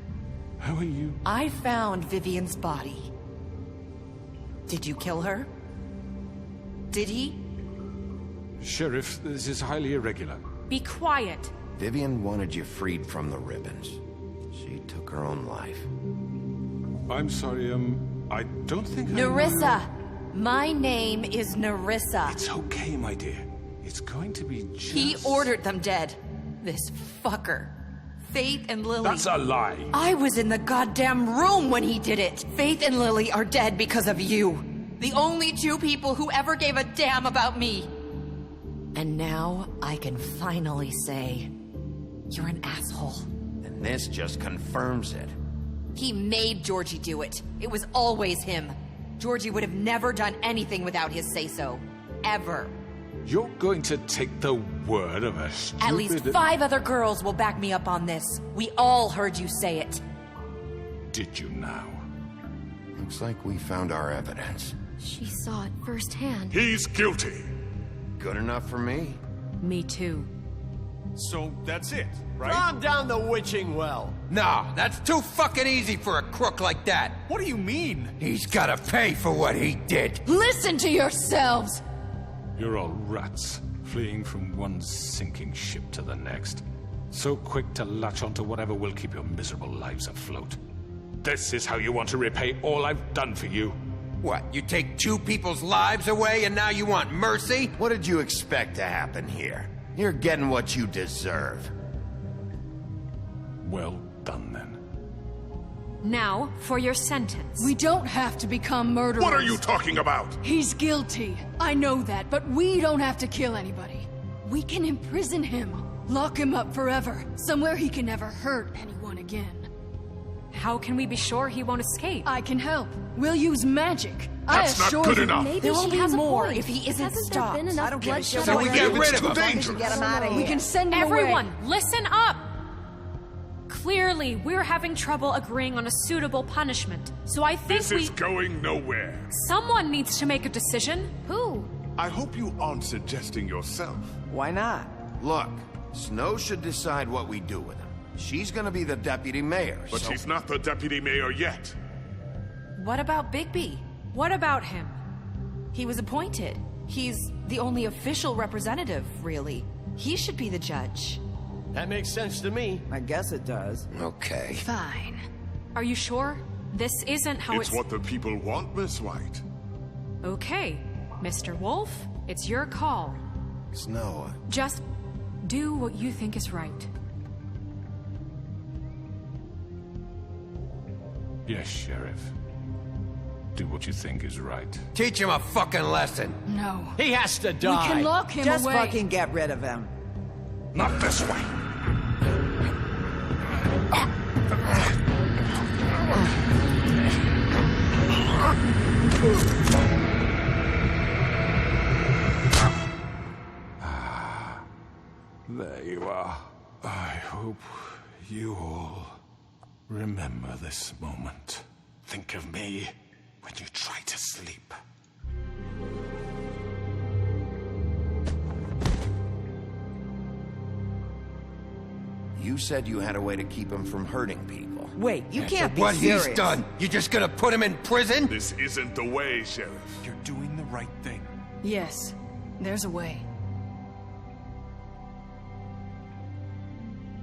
How are you? I found Vivian's body. Did you kill her? Did he? Sheriff, this is highly irregular. Be quiet. Vivian wanted you freed from the ribbons. She took her own life. I'm sorry, I don't think Nerissa! My name is Nerissa. It's okay, my dear. It's going to be just... He ordered them dead. This fucker. Faith and Lily. That's a lie. I was in the goddamn room when he did it. Faith and Lily are dead because of you. The only 2 people who ever gave a damn about me. And now I can finally say, you're an asshole. And this just confirms it. He made Georgie do it. It was always him. Georgie would have never done anything without his say-so. Ever. You're going to take the word of a stupid... At least 5 other girls will back me up on this. We all heard you say it. Did you now? Looks like we found our evidence. She saw it firsthand. He's guilty. Good enough for me. Me too. So that's it, right? Calm down the witching well. No, that's too fucking easy for a crook like that. What do you mean? He's gotta pay for what he did. Listen to yourselves! You're all rats, fleeing from one sinking ship to the next. So quick to latch onto whatever will keep your miserable lives afloat. This is how you want to repay all I've done for you. What, you take 2 people's lives away and now you want mercy? What did you expect to happen here? You're getting what you deserve. Well done, then. Now, for your sentence. We don't have to become murderers. What are you talking about? He's guilty. I know that, but we don't have to kill anybody. We can imprison him. Lock him up forever. Somewhere he can never hurt anyone again. How can we be sure he won't escape? I can help. We'll use magic. That's I not assure good you. enough. Maybe There will she be has a more point. if he isn't Hasn't stopped. there been enough I don't give a bloodshed shit. So we already? get rid It's of too him. dangerous. Get him out of here. We can send him Everyone, away. listen up! Clearly, we're having trouble agreeing on a suitable punishment. So I think This is going nowhere. someone needs to make a decision. Who? I hope you aren't suggesting yourself. Why not? Look, Snow should decide what we do with him. She's gonna be the deputy mayor, But so... she's not the deputy mayor yet. What about Bigby? What about him? He was appointed. He's the only official representative, really. He should be the judge. That makes sense to me. I guess it does. Okay. Fine. Are you sure? This isn't how It's what the people want, Miss White. Okay, Mr. Wolf, it's your call. Snow, Just do what you think is right. Yes, Sheriff. Do what you think is right. Teach him a fucking lesson. No. He has to die. We can lock him Just away. fucking get rid of him. Not this way. There you are. I hope you all remember this moment. Think of me when you try to sleep. You said you had a way to keep him from hurting people. Wait, you can't be What serious. he's done, you just gonna put him in prison? This isn't the way, Sheriff. You're doing the right thing. Yes, there's a way.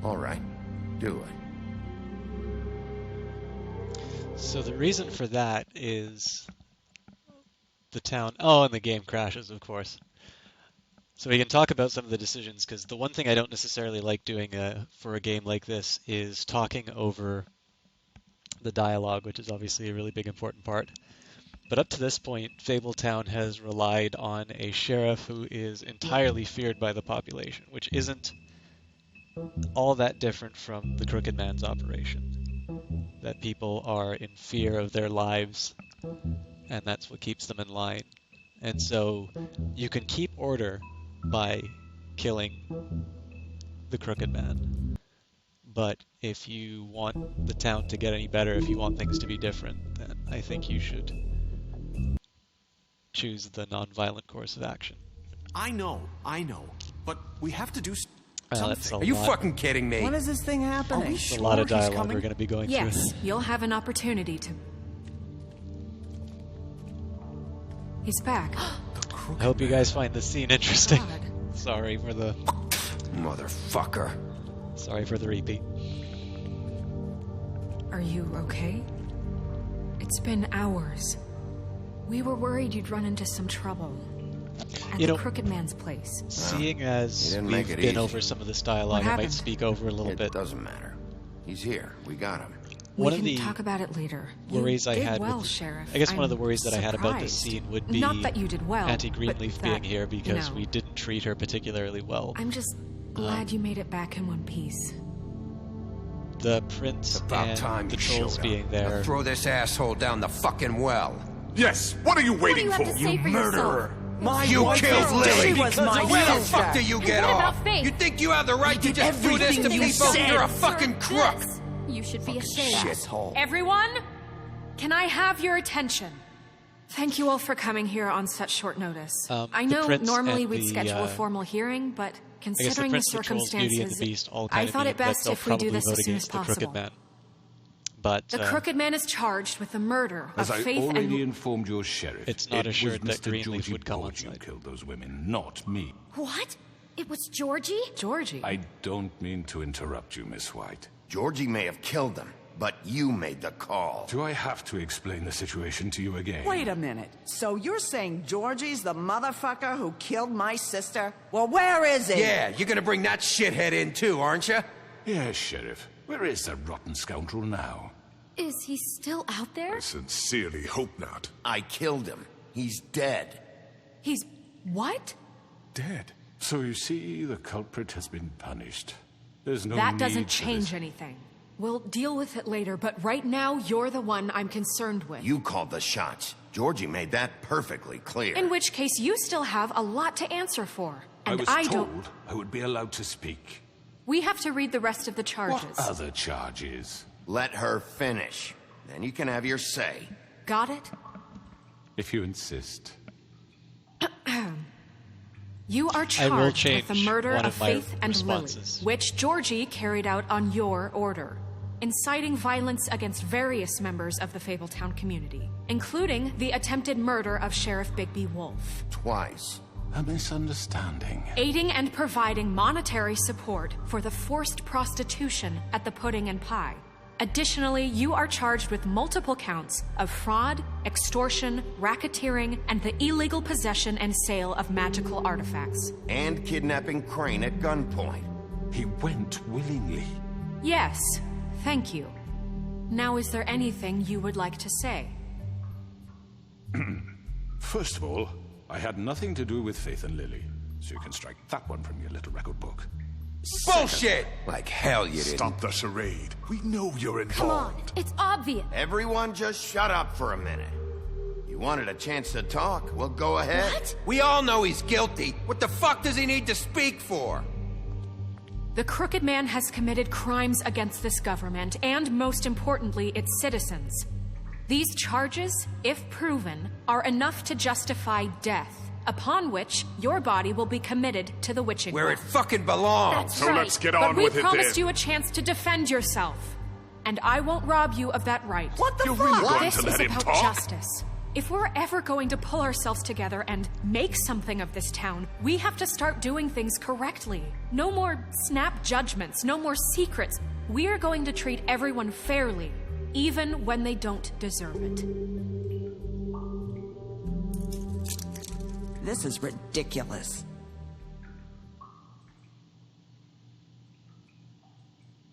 All right, do it. So the reason for that is the town... Oh, and the game crashes, of course. So we can talk about some of the decisions, because the one thing I don't necessarily like doing for a game like this is talking over the dialogue, which is obviously a really big important part. But up to this point, Fabletown has relied on a sheriff who is entirely feared by the population, which isn't all that different from the Crooked Man's operation. That people are in fear of their lives, and that's what keeps them in line. And so you can keep order by killing the Crooked Man. But if you want the town to get any better, if you want things to be different, then I think you should choose the non-violent course of action. I know. But we have to do That's a Are you lot. fucking kidding me? When is this thing happening? It's a lot of dialogue we're going to be going through. Yes, you'll have an opportunity to... He's back. I hope you guys find this scene interesting. Sorry for the... Motherfucker. Sorry for the repeat. Are you okay? It's been hours. We were worried you'd run into some trouble. At You the know, Crooked Man's place. Seeing as didn't we've make it been easy. over some of this dialogue, What I might happened? speak over a little bit. It doesn't matter. He's here. We got him. We One can of the talk about it later. worries you I did had well, with... Sheriff. I guess one of the I'm worries that I had about this surprised. scene would be Not that you did well, Auntie but Greenleaf that, being here because you know. we didn't treat her particularly well. I'm just glad you made it back in one piece. The prince About and time the you trolls showed up. being there... Now throw this asshole down the fucking well. Yes, what are you waiting have for? to say for yourself? You killed Lily! She was my Where the sister. fuck do you get what off? about Faith? You think you have the right to just do this to everything you people? said. You're a fucking crook! This. You should be ashamed. Shithole. Everyone, can I have your attention? Thank you all for coming here on such short notice. I the know prince normally and we'd the, schedule a formal hearing, but I guess the considering prince, the trolls, Beauty, and circumstances, the Beast all I kind of thought mean it best that they'll if we do probably this vote as soon as against the possible. Crooked Man. But The Crooked Man is charged with the murder As of I Faith already and... informed your sheriff, It's not it assured was that Mr. Greenleaf Georgie would come on Porge who site. killed those women, not me. What? It was Georgie? Georgie? I don't mean to interrupt you, Miss White. Georgie may have killed them, but you made the call. Do I have to explain the situation to you again? Wait a minute. So you're saying Georgie's the motherfucker who killed my sister? Well, where is he? Yeah, you're gonna bring that shithead in too, aren't you? Yes, Sheriff. Where is that rotten scoundrel now? Is he still out there? I sincerely hope not. I killed him. He's dead. He's... what? Dead. So you see, the culprit has been punished. There's no That need doesn't for this. change anything. We'll deal with it later, but right now, you're the one I'm concerned with. You called the shots. Georgie made that perfectly clear. In which case, you still have a lot to answer for. And I was I told don't... I would be allowed to speak. We have to read the rest of the charges. What other charges? Let her finish. Then you can have your say. Got it? If you insist. You are I will charged with the change murder one of of my Faith and Lily, responses. which Georgie carried out on your order, inciting violence against various members of the Fabletown community, including the attempted murder of Sheriff Bigby Wolf. Twice. A misunderstanding. Aiding and providing monetary support for the forced prostitution at the Pudding and Pie. Additionally, you are charged with multiple counts of fraud, extortion, racketeering, and the illegal possession and sale of magical artifacts. And kidnapping Crane at gunpoint. He went willingly. Yes, thank you. Now, is there anything you would like to say? First of all, I had nothing to do with Faith and Lily, so you can strike that one from your little record book. Bullshit! Like hell you didn't. Stop the charade. We know you're Come involved. on, it's obvious. Everyone just shut up for a minute. You wanted a chance to talk? Well, go ahead. What? We all know he's guilty. What the fuck does he need to speak for? The Crooked Man has committed crimes against this government, and most importantly, its citizens. These charges, if proven, are enough to justify death, upon which your body will be committed to the witching Where well. it fucking belongs. That's So right. let's get on but with we it promised then. you a chance to defend yourself, and I won't rob you of that right. What the You're fuck? really going This to is let him about talk? justice. If we're ever going to pull ourselves together and make something of this town, we have to start doing things correctly. No more snap judgments, no more secrets. We're going to treat everyone fairly, even when they don't deserve it. This is ridiculous.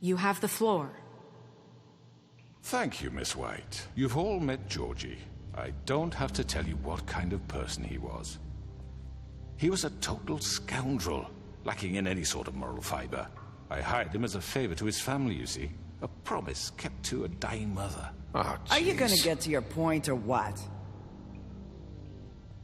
You have the floor. Thank you, Miss White. You've all met Georgie. I don't have to tell you what kind of person he was. He was a total scoundrel, lacking in any sort of moral fiber. I hired him as a favor to his family, you see. A promise kept to a dying mother. Oh, Are you gonna jeez. get to your point or what?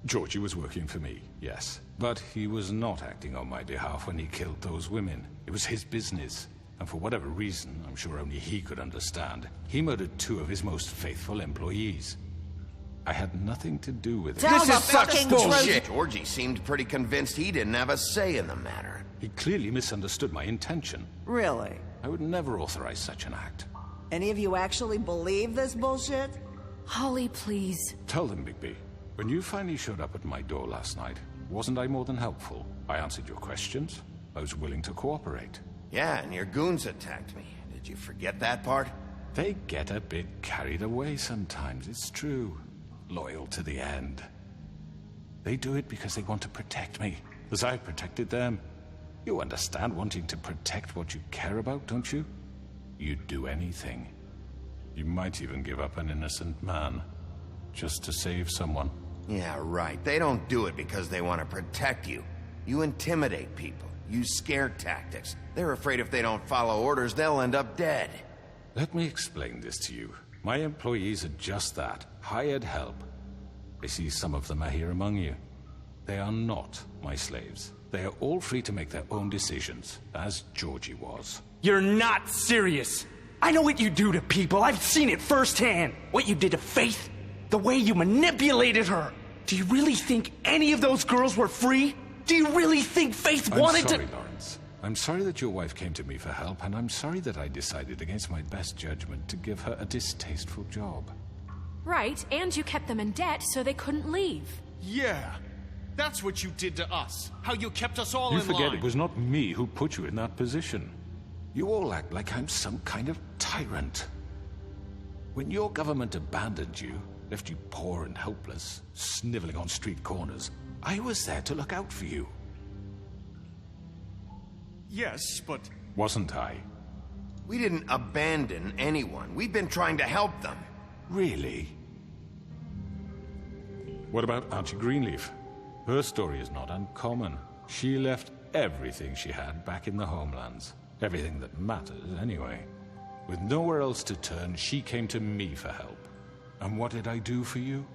Georgie was working for me, yes. But he was not acting on my behalf when he killed those women. It was his business. And for whatever reason, I'm sure only he could understand, he murdered 2 of his most faithful employees. I had nothing to do with it. Tell the fucking truth. Georgie seemed pretty convinced he didn't have a say in the matter. He clearly misunderstood my intention. Really? I would never authorize such an act. Any of you actually believe this bullshit? Holly, please. Tell them, Bigby. When you finally showed up at my door last night, wasn't I more than helpful? I answered your questions. I was willing to cooperate. Yeah, and your goons attacked me. Did you forget that part? They get a bit carried away sometimes, it's true. Loyal to the end. They do it because they want to protect me, as I protected them. You understand wanting to protect what you care about, don't you? You'd do anything. You might even give up an innocent man, just to save someone. Yeah, right. They don't do it because they want to protect you. You intimidate people, use scare tactics. They're afraid if they don't follow orders, they'll end up dead. Let me explain this to you. My employees are just that, hired help. I see some of them are here among you. They are not my slaves. They are all free to make their own decisions, as Georgie was. You're not serious. I know what you do to people. I've seen it firsthand. What you did to Faith, the way you manipulated her. Do you really think any of those girls were free? Do you really think Faith wanted I'm sorry, to... Lawrence. I'm sorry that your wife came to me for help, and I'm sorry that I decided against my best judgment to give her a distasteful job. Right, and you kept them in debt so they couldn't leave. Yeah. That's what you did to us. How you kept us all You in forget line. it was not me who put you in that position. You all act like I'm some kind of tyrant. When your government abandoned you, left you poor and helpless, sniveling on street corners, I was there to look out for you. Yes, but... Wasn't I? We didn't abandon anyone. We've been trying to help them. Really? What about Archie Greenleaf? Her story is not uncommon. She left everything she had back in the homelands. Everything that matters, anyway. With nowhere else to turn, she came to me for help. And what did I do for you?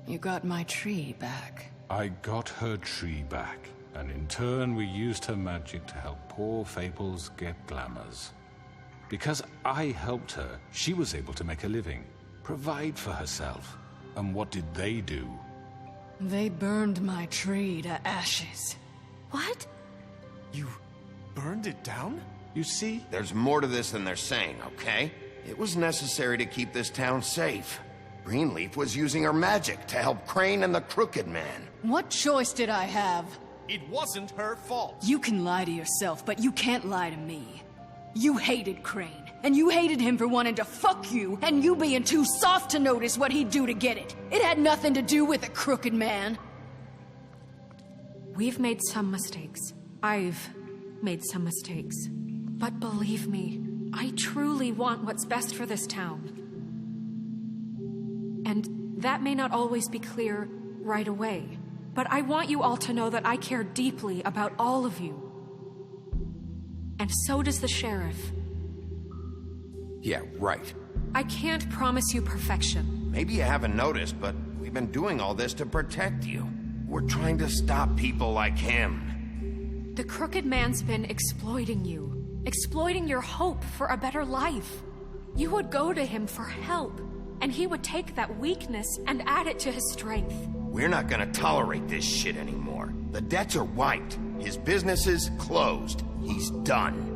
You got my tree back. I got her tree back, and in turn we used her magic to help poor Fables get glamours. Because I helped her, she was able to make a living, provide for herself. And what did they do? They burned my tree to ashes. What? You burned it down? You see, there's more to this than they're saying, okay? It was necessary to keep this town safe. Greenleaf was using her magic to help Crane and the Crooked Man. What choice did I have? It wasn't her fault. You can lie to yourself, but you can't lie to me. You hated Crane, and you hated him for wanting to fuck you, and you being too soft to notice what he'd do to get it. It had nothing to do with the Crooked Man. We've made some mistakes. I've made some mistakes. But believe me, I truly want what's best for this town. And that may not always be clear right away, but I want you all to know that I care deeply about all of you. And so does the sheriff. Yeah, right. I can't promise you perfection. Maybe you haven't noticed, but we've been doing all this to protect you. We're trying to stop people like him. The Crooked Man's been exploiting you, exploiting your hope for a better life. You would go to him for help, and he would take that weakness and add it to his strength. We're not gonna tolerate this shit anymore. The debts are wiped. His business is closed. He's done.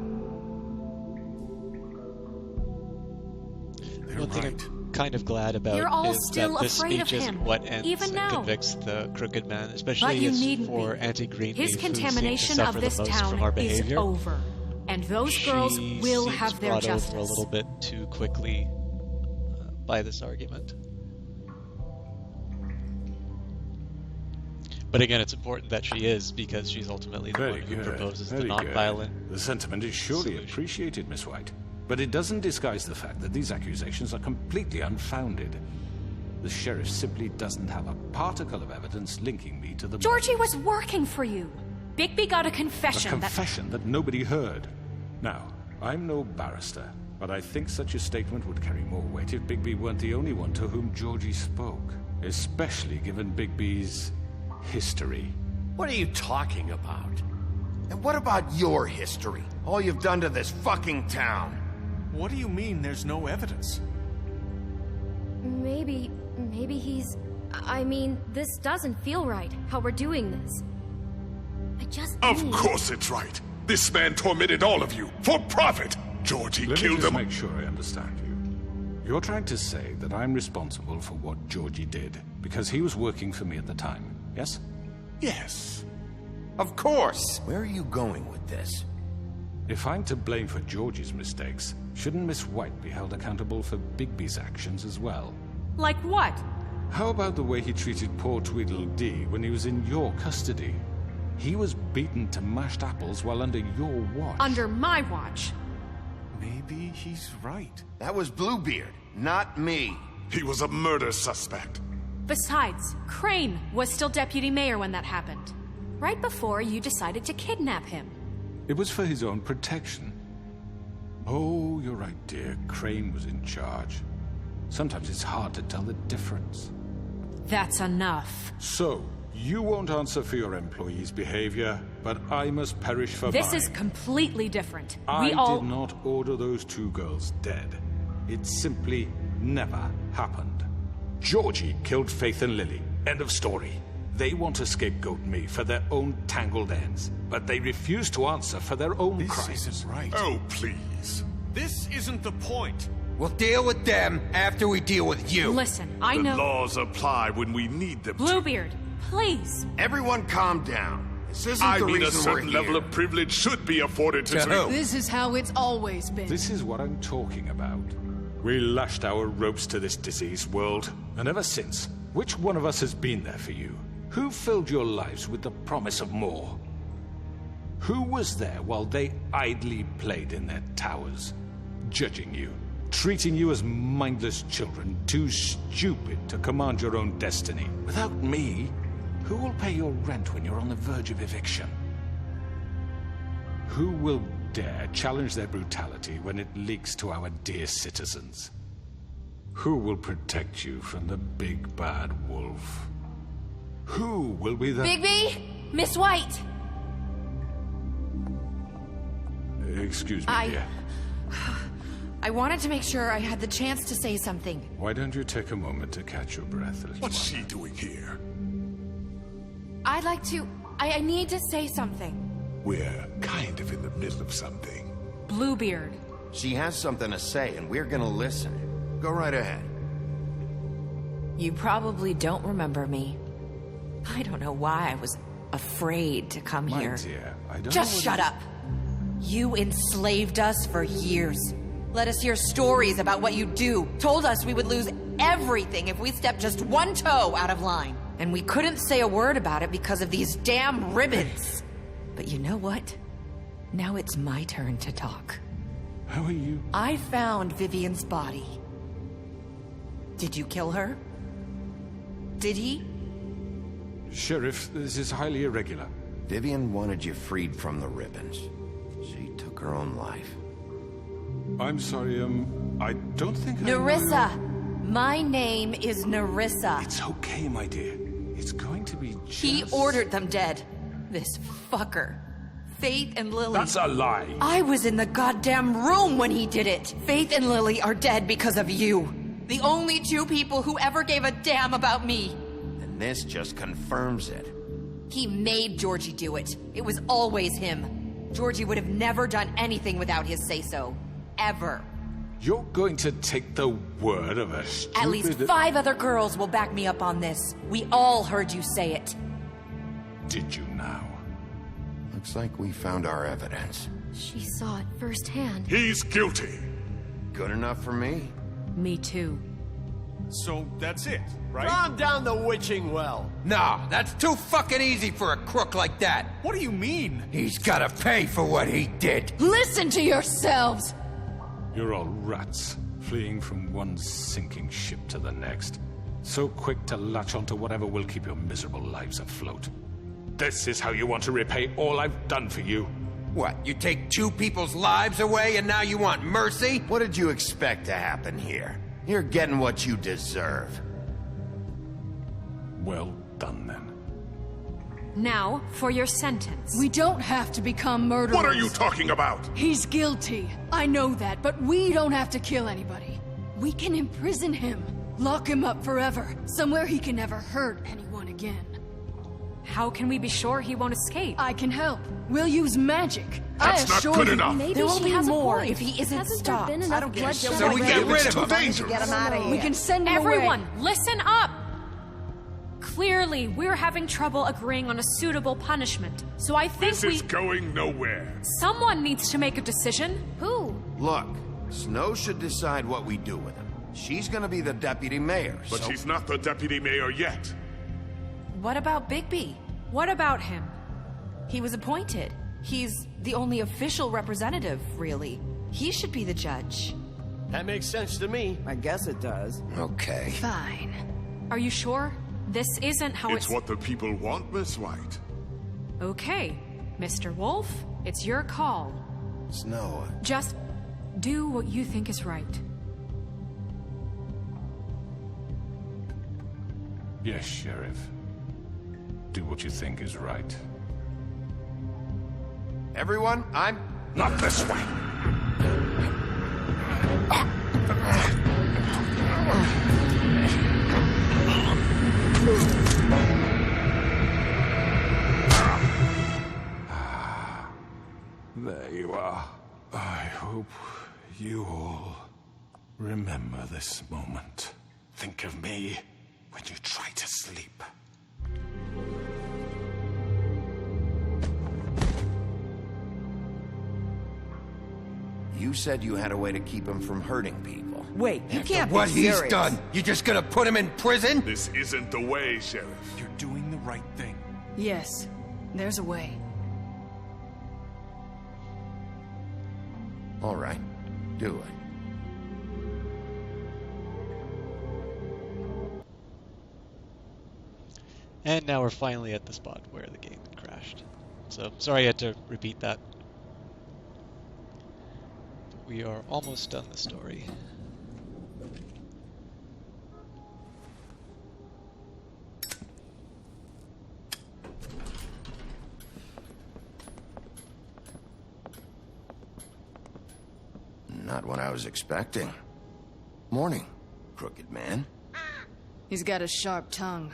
One thing I'm kind of glad about You're all is still that this afraid speech of isn't him, what ends even and now. convicts the Crooked Man, But especially you it's needn't for be. Auntie Greenleaf, His who seemed to contamination suffer of this the most from our town is behavior. over, and those girls She will seems have their brought justice. over a little bit too quickly by this argument. But again, it's important that she is, because she's ultimately the one who proposes the non-violent. The sentiment is surely appreciated, Miss White. But it doesn't disguise the fact that these accusations are completely unfounded. The sheriff simply doesn't have a particle of evidence linking me to the... Georgie was working for you. Bigby got a confession. A confession that nobody heard. Now, I'm no barrister, but I think such a statement would carry more weight if Bigby weren't the only one to whom Georgie spoke. Especially given Bigby's history. What are you talking about? And what about your history? All you've done to this fucking town. What do you mean there's no evidence? Maybe he's... I mean, this doesn't feel right, how we're doing this. I just Of need... course it's right. This man tormented all of you for profit. Georgie Let me killed just them. make sure I understand you. You're trying to say that I'm responsible for what Georgie did because he was working for me at the time, yes? Yes. Of course. Where are you going with this? If I'm to blame for Georgie's mistakes, shouldn't Miss White be held accountable for Bigby's actions as well? Like what? How about the way he treated poor Tweedledee when he was in your custody? He was beaten to mashed apples while under your watch. Under my watch. Maybe he's right. That was Bluebeard, not me. He was a murder suspect. Besides, Crane was still deputy mayor when that happened. Right before you decided to kidnap him. It was for his own protection. Oh, you're right, dear. Crane was in charge. Sometimes it's hard to tell the difference. That's enough. So, you won't answer for your employees' behavior, but I must perish for mine. This is completely different. I We all... did not order those two girls dead. It simply never happened. Georgie killed Faith and Lily. End of story. They want to scapegoat me for their own tangled ends, but they refuse to answer for their own crimes. This isn't right. Oh, please. This isn't the point. We'll deal with them after we deal with you. Listen, I The know... laws apply when we need them to. Bluebeard, please. Everyone calm down. This isn't I the mean, a reason we're certain here. level of privilege should be afforded to... This is how it's always been. This is what I'm talking about. We lashed our ropes to this diseased world, and ever since, which one of us has been there for you? Who filled your lives with the promise of more? Who was there while they idly played in their towers, judging you, treating you as mindless children, too stupid to command your own destiny? Without me, who will pay your rent when you're on the verge of eviction? Who will dare challenge their brutality when it leaks to our dear citizens? Who will protect you from the big bad wolf? Who will be the... Bigby? Miss White! Excuse me, dear. I wanted to make sure I had the chance to say something. Why don't you take a moment to catch your breath, little What's she doing here? I'd like to... I need to say something. We're kind of in the middle of something. Bluebeard. She has something to say, and we're gonna listen. Go right ahead. You probably don't remember me. I don't know why I was afraid to come My here. dear, I don't Just know shut up. You enslaved us for years. Let us hear stories about what you do. Told us we would lose everything if we stepped just one toe out of line. And we couldn't say a word about it because of these damn ribbons. But you know what? Now it's my turn to talk. How are you? I found Vivian's body. Did you kill her? Did he? Sheriff, this is highly irregular. Vivian wanted you freed from the ribbons. She took her own life. I'm sorry, I don't think Nerissa! My name is Nerissa. It's okay, my dear. It's going to be just... He ordered them dead. This fucker. Faith and Lily... That's a lie! I was in the goddamn room when he did it! Faith and Lily are dead because of you. The only two people who ever gave a damn about me. And this just confirms it. He made Georgie do it. It was always him. Georgie would have never done anything without his say-so. Ever. You're going to take the word of a stupid... At least 5 other girls will back me up on this. We all heard you say it. Did you now? Looks like we found our evidence. She saw it firsthand. He's guilty. Good enough for me. Me too. So that's it, right? Calm down the witching well. Nah, that's too fucking easy for a crook like that. What do you mean? He's gotta pay for what he did. Listen to yourselves! You're all rats, fleeing from one sinking ship to the next. So quick to latch onto whatever will keep your miserable lives afloat. This is how you want to repay all I've done for you. What, you take 2 people's lives away and now you want mercy? What did you expect to happen here? You're getting what you deserve. Well done, then. Now, for your sentence. We don't have to become murderers. What are you talking about? He's guilty. I know that, but we don't have to kill anybody. We can imprison him. Lock him up forever. Somewhere he can never hurt anyone again. How can we be sure he won't escape? I can help. We'll use magic. That's I not assure good you. enough. Maybe There will she be has more a point. if he isn't Hasn't stopped. there been enough I don't get it. bloodshed So we already? get rid of It's too him. dangerous. Get him out of here. We can send him Everyone, away. listen up! Clearly, we're having trouble agreeing on a suitable punishment. So I think This is going nowhere. someone needs to make a decision. Who? Look, Snow should decide what we do with him. She's gonna be the deputy mayor, But so... she's not the deputy mayor yet. What about Bigby? What about him? He was appointed. He's the only official representative, really. He should be the judge. That makes sense to me. I guess it does. Okay. Fine. Are you sure? This isn't how It's what the people want, Miss White. Okay, Mr. Wolf, it's your call. Snow, Just do what you think is right. Yes, Sheriff. Do what you think is right. everyone, I'm... Not this way. There you are. I hope you all remember this moment. Think of me when you try to sleep. You said you had a way to keep him from hurting people. Wait, you can't What be he's serious. done, you just gonna put him in prison? This isn't the way, Sheriff. You're doing the right thing. Yes, there's a way. All right, do it. And now we're finally at the spot where the game crashed. So, sorry I had to repeat that. But we are almost done the story. Not what I was expecting. Morning, crooked man. He's got a sharp tongue.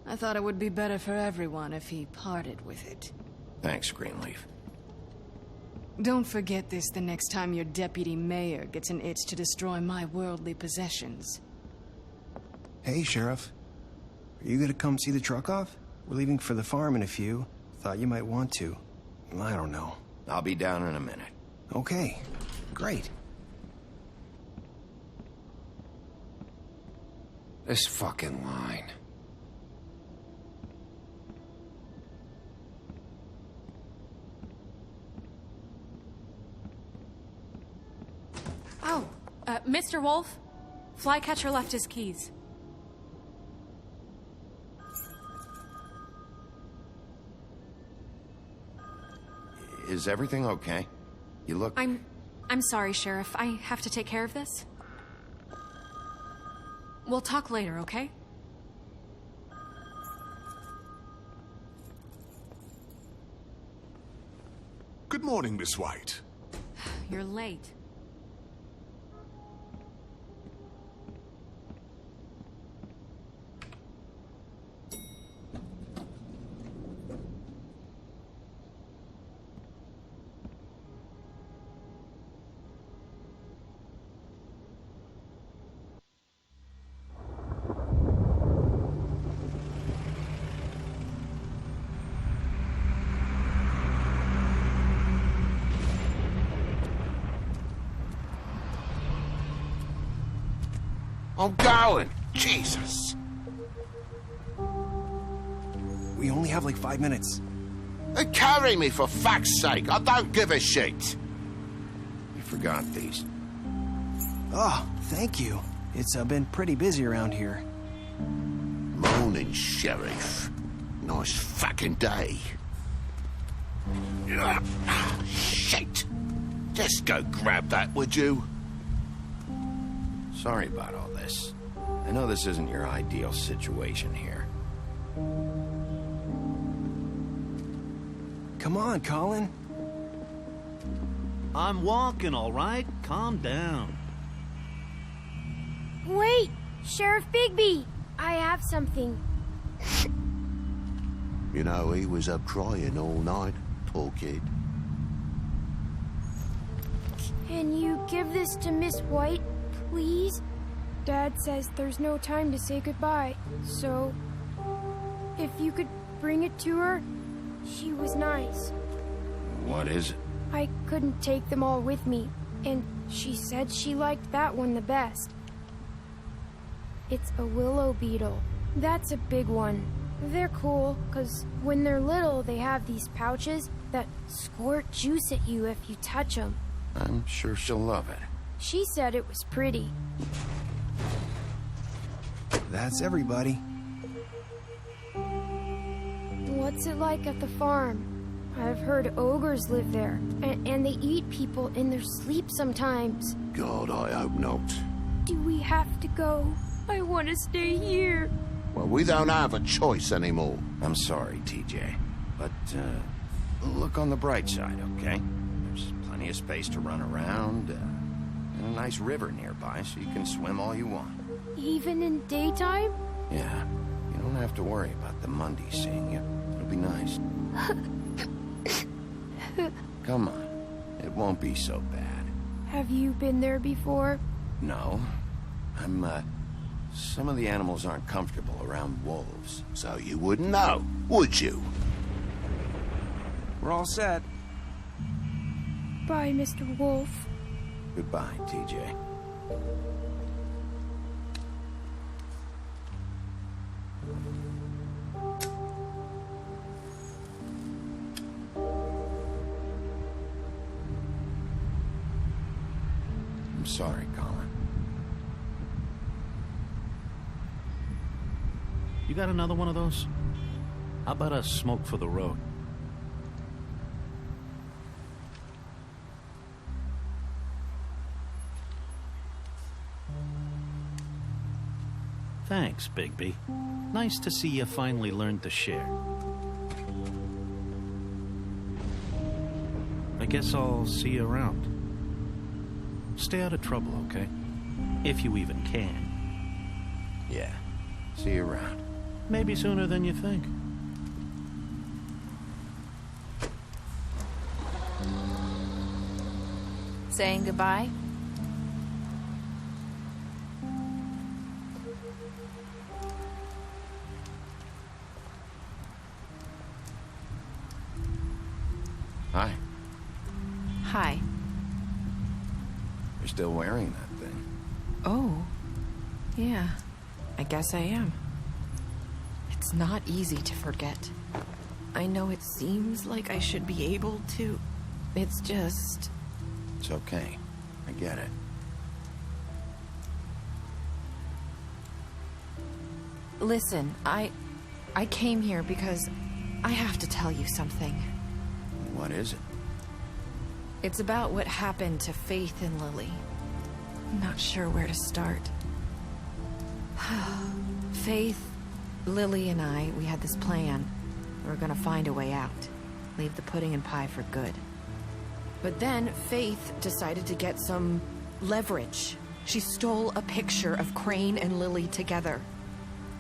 I thought it would be better for everyone if he parted with it. Thanks, Greenleaf. Don't forget this the next time your deputy mayor gets an itch to destroy my worldly possessions. Hey, Sheriff. Are you gonna come see the truck off? We're leaving for the farm in a few. Thought you might want to. I don't know. I'll be down in a minute. Okay, great. This fucking line. Mr. Wolf, Flycatcher left his keys. Is everything okay? You look... I'm sorry, Sheriff. I have to take care of this. We'll talk later, okay? Good morning, Miss White. You're late. I'm going! Jesus! We only have like 5 minutes. Carry me, for fuck's sake! I don't give a shit! You forgot these. Oh, thank you. It's been pretty busy around here. Morning, Sheriff. Nice fucking day. Shit! Just go grab that, would you? Sorry about all this. I know this isn't your ideal situation here. Come on, Colin. I'm walking, all right? Calm down. Wait! Sheriff Bigby! I have something. You know, he was up crying all night, poor kid. Can you give this to Miss White, please? Dad says there's no time to say goodbye, so... if you could bring it to her, she was nice. What is it? I couldn't take them all with me, and she said she liked that one the best. It's a willow beetle. That's a big one. They're cool, 'cause when they're little, they have these pouches that squirt juice at you if you touch them. I'm sure she'll love it. She said it was pretty. That's everybody. What's it like at the farm? I've heard ogres live there, and they eat people in their sleep sometimes. God, I hope not. Do we have to go? I want to stay here. Well, we don't have a choice anymore. I'm sorry, TJ. But, look on the bright side, okay? There's plenty of space to run around, and a nice river nearby, so you can swim all you want. Even in daytime? Yeah. You don't have to worry about the Mundy seeing you. It'll be nice. Come on. It won't be so bad. Have you been there before? No. Some of the animals aren't comfortable around wolves, so you wouldn't know, would you? We're all set. Bye, Mr. Wolf. Goodbye, TJ. I'm sorry, Colin. You got another one of those? How about a smoke for the road? Thanks, Bigby. Nice to see you finally learned to share. I guess I'll see you around. Stay out of trouble, okay? If you even can. Yeah. See you around. Maybe sooner than you think. Saying goodbye? Hi. Hi. You're still wearing that thing. Oh. Yeah. I guess I am. It's not easy to forget. I know it seems like I should be able to. It's just... It's okay. I get it. Listen, I came here because I have to tell you something. What is it? It's about what happened to Faith and Lily. I'm not sure where to start. Faith, Lily, and I, we had this plan. We were gonna find a way out. Leave the pudding and pie for good. But then Faith decided to get some leverage. She stole a picture of Crane and Lily together.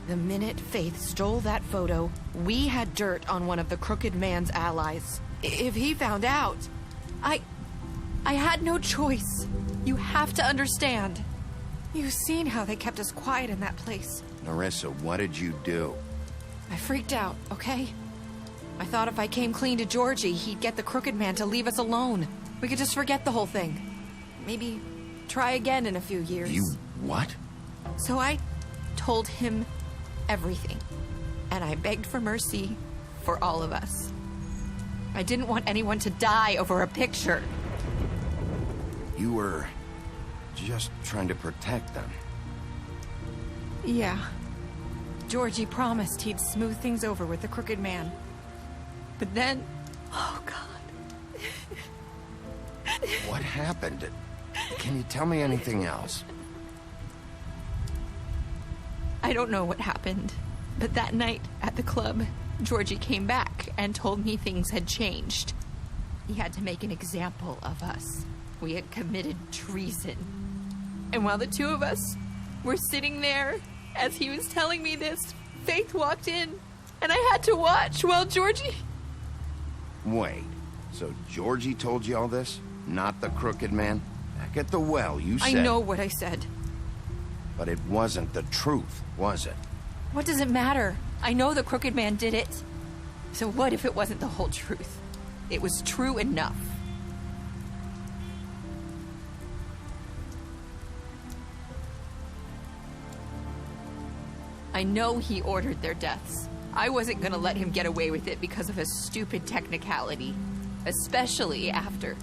The minute Faith stole that photo, we had dirt on one of the Crooked Man's allies. If he found out, I had no choice. You have to understand. You've seen how they kept us quiet in that place. Nerissa, what did you do? I freaked out, okay? I thought if I came clean to Georgie, he'd get the Crooked Man to leave us alone. We could just forget the whole thing. Maybe try again in a few years. You what? So I told him everything. And I begged for mercy for all of us. I didn't want anyone to die over a picture. You were just trying to protect them. Yeah. Georgie promised he'd smooth things over with the Crooked Man. But then... Oh, God. What happened? Can you tell me anything else? I don't know what happened. But that night at the club, Georgie came back and told me things had changed. He had to make an example of us. We had committed treason. And while the two of us were sitting there, as he was telling me this, Faith walked in, and I had to watch while Georgie... Wait, so Georgie told you all this? Not the Crooked Man? Back at the well, you said... I know what I said. But it wasn't the truth, was it? What does it matter? I know the Crooked Man did it. So what if it wasn't the whole truth? It was true enough. I know he ordered their deaths. I wasn't gonna let him get away with it because of a stupid technicality. Especially after...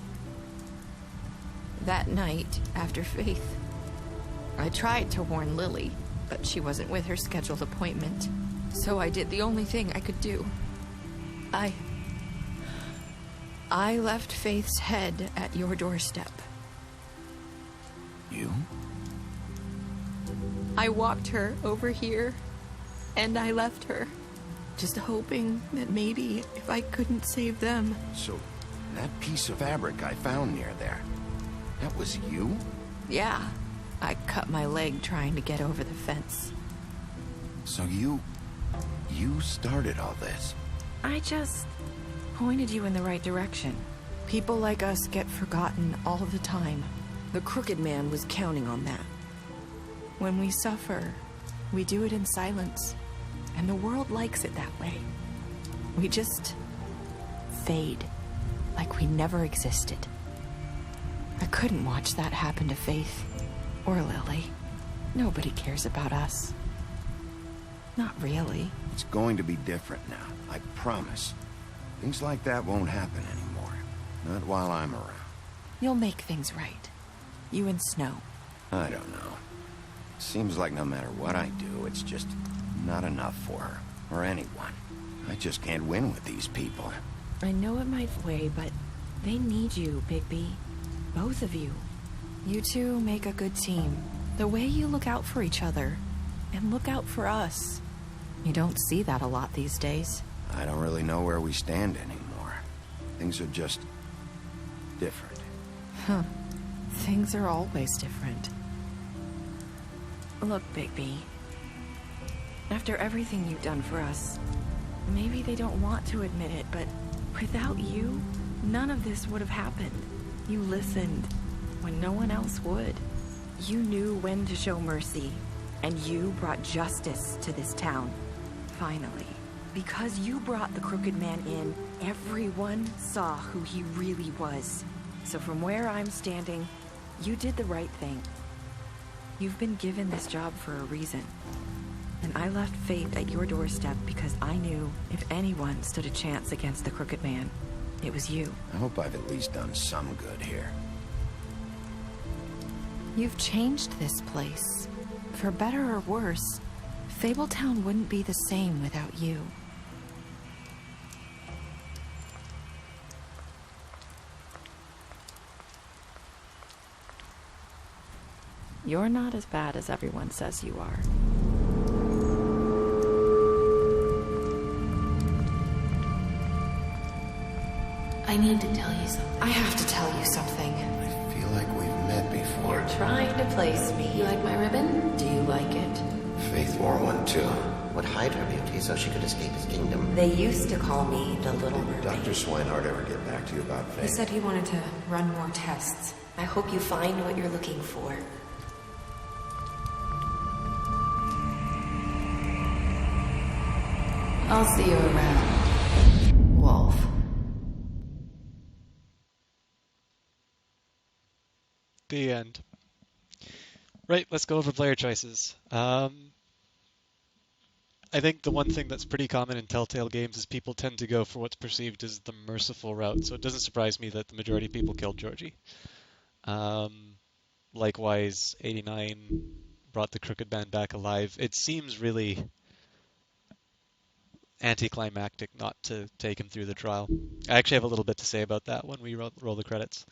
that night, after Faith. I tried to warn Lily, but she wasn't with her scheduled appointment. So I did the only thing I could do. I left Faith's head at your doorstep. You? I walked her over here, and I left her, just hoping that maybe if I couldn't save them... So, that piece of fabric I found near there, that was you? Yeah, I cut my leg trying to get over the fence. So you started all this? I just pointed you in the right direction. People like us get forgotten all the time. The Crooked Man was counting on that. When we suffer, we do it in silence, and the world likes it that way. We just fade, like we never existed. I couldn't watch that happen to Faith, or Lily. Nobody cares about us. Not really. It's going to be different now, I promise. Things like that won't happen anymore. Not while I'm around. You'll make things right. You and Snow. I don't know. Seems like no matter what I do, it's just not enough for her, or anyone. I just can't win with these people. I know it might weigh, but they need you, Bigby. Both of you. You two make a good team. The way you look out for each other, and look out for us. You don't see that a lot these days. I don't really know where we stand anymore. Things are just... different. Huh. Things are always different. Look, Bigby. After everything you've done for us, maybe they don't want to admit it, but without you, none of this would have happened. You listened when no one else would. You knew when to show mercy, and you brought justice to this town. Finally. Because you brought the Crooked Man in, everyone saw who he really was. So from where I'm standing, you did the right thing. You've been given this job for a reason. And I left Faith at your doorstep because I knew if anyone stood a chance against the Crooked Man, it was you. I hope I've at least done some good here. You've changed this place. For better or worse. Fabletown wouldn't be the same without you. You're not as bad as everyone says you are. I need to tell you something. I have to tell you something. I feel like we've met before. You're trying to place me. You like my ribbon? Do you like it? Faith wore one too. Would hide her beauty so she could escape his kingdom. They used to call me the Little Mermaid. Dr. Swinehart ever get back to you about He Faith? said he wanted to run more tests. I hope you find what you're looking for. I'll see you around, Wolf. The end. Right, let's go over player choices. I think the one thing that's pretty common in Telltale games is people tend to go for what's perceived as the merciful route, so it doesn't surprise me that the majority of people killed Georgie. Likewise, 89 brought the Crooked Man back alive. It seems really anticlimactic not to take him through the trial. I actually have a little bit to say about that when we roll the credits.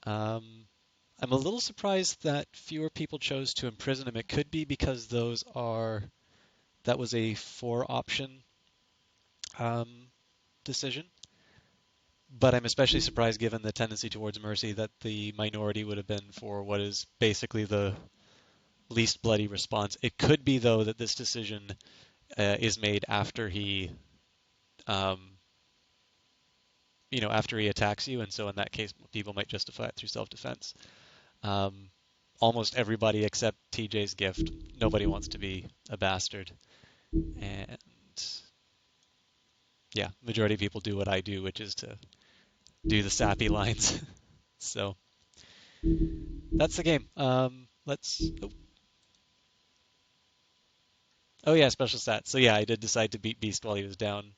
I'm a little surprised that fewer people chose to imprison him. It could be because that was a 4-option decision. But I'm especially surprised given the tendency towards mercy that the minority would have been for what is basically the least bloody response. It could be, though, that this decision is made after he, after he attacks you, and so in that case, people might justify it through self-defense. Almost everybody except TJ's gift. Nobody wants to be a bastard. And yeah, majority of people do what I do, which is to do the sappy lines. So that's the game. Oh yeah, special stats. So yeah, I did decide to beat Beast while he was down.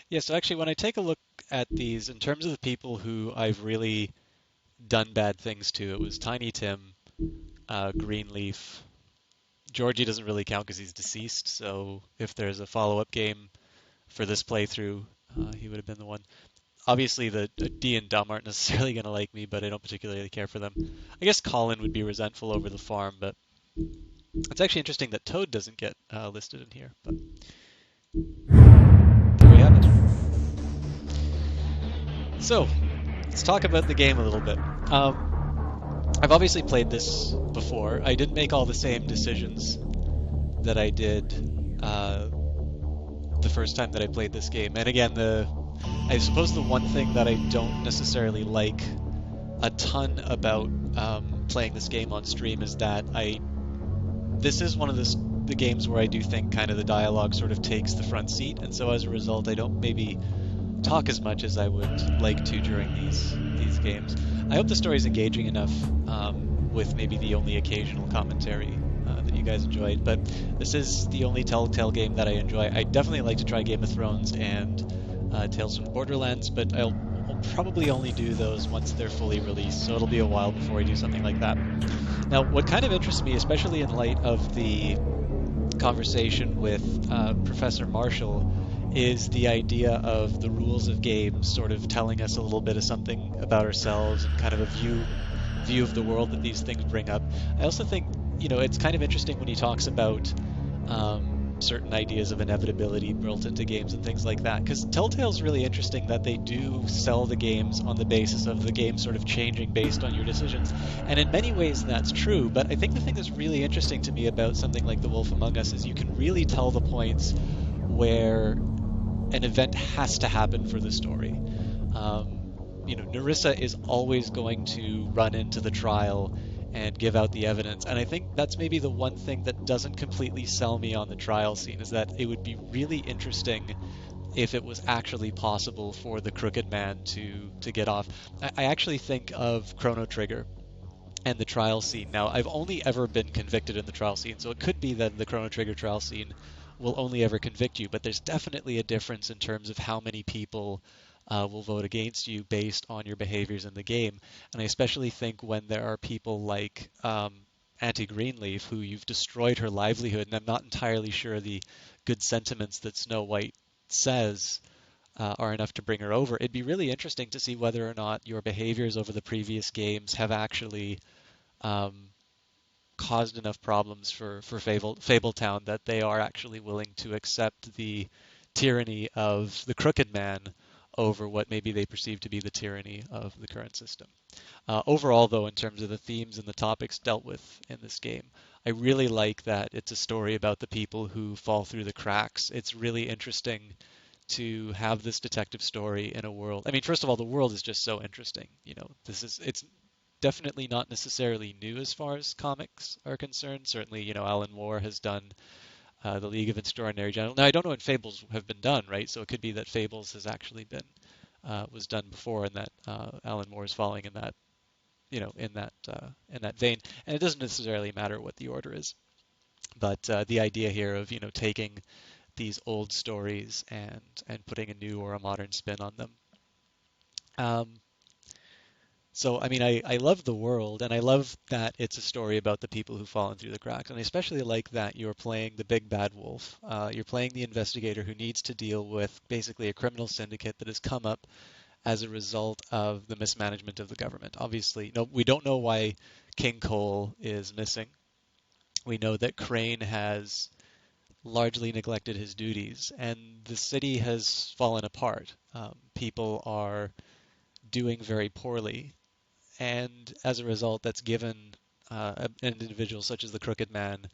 Yeah, so actually when I take a look at these, in terms of the people who I've really done bad things to, it was Tiny Tim, Greenleaf. Georgie doesn't really count because he's deceased, so if there's a follow-up game for this playthrough, he would have been the one. Obviously, the Dee and Dum aren't necessarily going to like me, but I don't particularly care for them. I guess Colin would be resentful over the farm, but it's actually interesting that Toad doesn't get listed in here. But there we have it. So, let's talk about the game a little bit. I've obviously played this before. I didn't make all the same decisions that I did the first time that I played this game. And again, I suppose the one thing that I don't necessarily like a ton about playing this game on stream is that this is one of the games where I do think kind of the dialogue sort of takes the front seat, and so as a result I don't maybe talk as much as I would like to during these games. I hope the story is engaging enough with maybe the only occasional commentary that you guys enjoyed, but this is the only Telltale game that I enjoy. I definitely like to try Game of Thrones and Tales from the Borderlands, but I'll probably only do those once they're fully released, so it'll be a while before I do something like that. Now, what kind of interests me, especially in light of the conversation with Professor Marshall, is the idea of the rules of games sort of telling us a little bit of something about ourselves and kind of a view of the world that these things bring up. I also think, it's kind of interesting when he talks about certain ideas of inevitability built into games and things like that, because Telltale's really interesting that they do sell the games on the basis of the game sort of changing based on your decisions, and in many ways that's true, but I think the thing that's really interesting to me about something like The Wolf Among Us is you can really tell the points where an event has to happen for the story. Nerissa is always going to run into the trial and give out the evidence, and I think that's maybe the one thing that doesn't completely sell me on the trial scene, is that it would be really interesting if it was actually possible for the Crooked Man to get off. I actually think of Chrono Trigger and the trial scene. Now, I've only ever been convicted in the trial scene, so it could be that the Chrono Trigger trial scene will only ever convict you, but there's definitely a difference in terms of how many people will vote against you based on your behaviors in the game. And I especially think when there are people like Auntie Greenleaf, who you've destroyed her livelihood, and I'm not entirely sure the good sentiments that Snow White says are enough to bring her over. It'd be really interesting to see whether or not your behaviors over the previous games have actually caused enough problems for Fabletown that they are actually willing to accept the tyranny of the Crooked Man over what maybe they perceive to be the tyranny of the current system. Overall, though, in terms of the themes and the topics dealt with in this game, I really like that it's a story about the people who fall through the cracks. It's really interesting to have this detective story in a world. I mean, first of all, the world is just so interesting. You know, it's definitely not necessarily new as far as comics are concerned. Certainly, you know, Alan Moore has done the League of Extraordinary Gentlemen. Now, I don't know when Fables have been done, right? So it could be that Fables has actually been was done before, and that Alan Moore is following in that, you know, in that vein. And it doesn't necessarily matter what the order is, but the idea here of, you know, taking these old stories and putting a new or a modern spin on them. So, I mean, I love the world, and I love that it's a story about the people who've fallen through the cracks. And I especially like that you're playing the big bad wolf. You're playing the investigator who needs to deal with basically a criminal syndicate that has come up as a result of the mismanagement of the government. Obviously, no, we don't know why King Cole is missing. We know that Crane has largely neglected his duties, and the city has fallen apart. People are doing very poorly. And as a result, that's given an individual such as the Crooked Man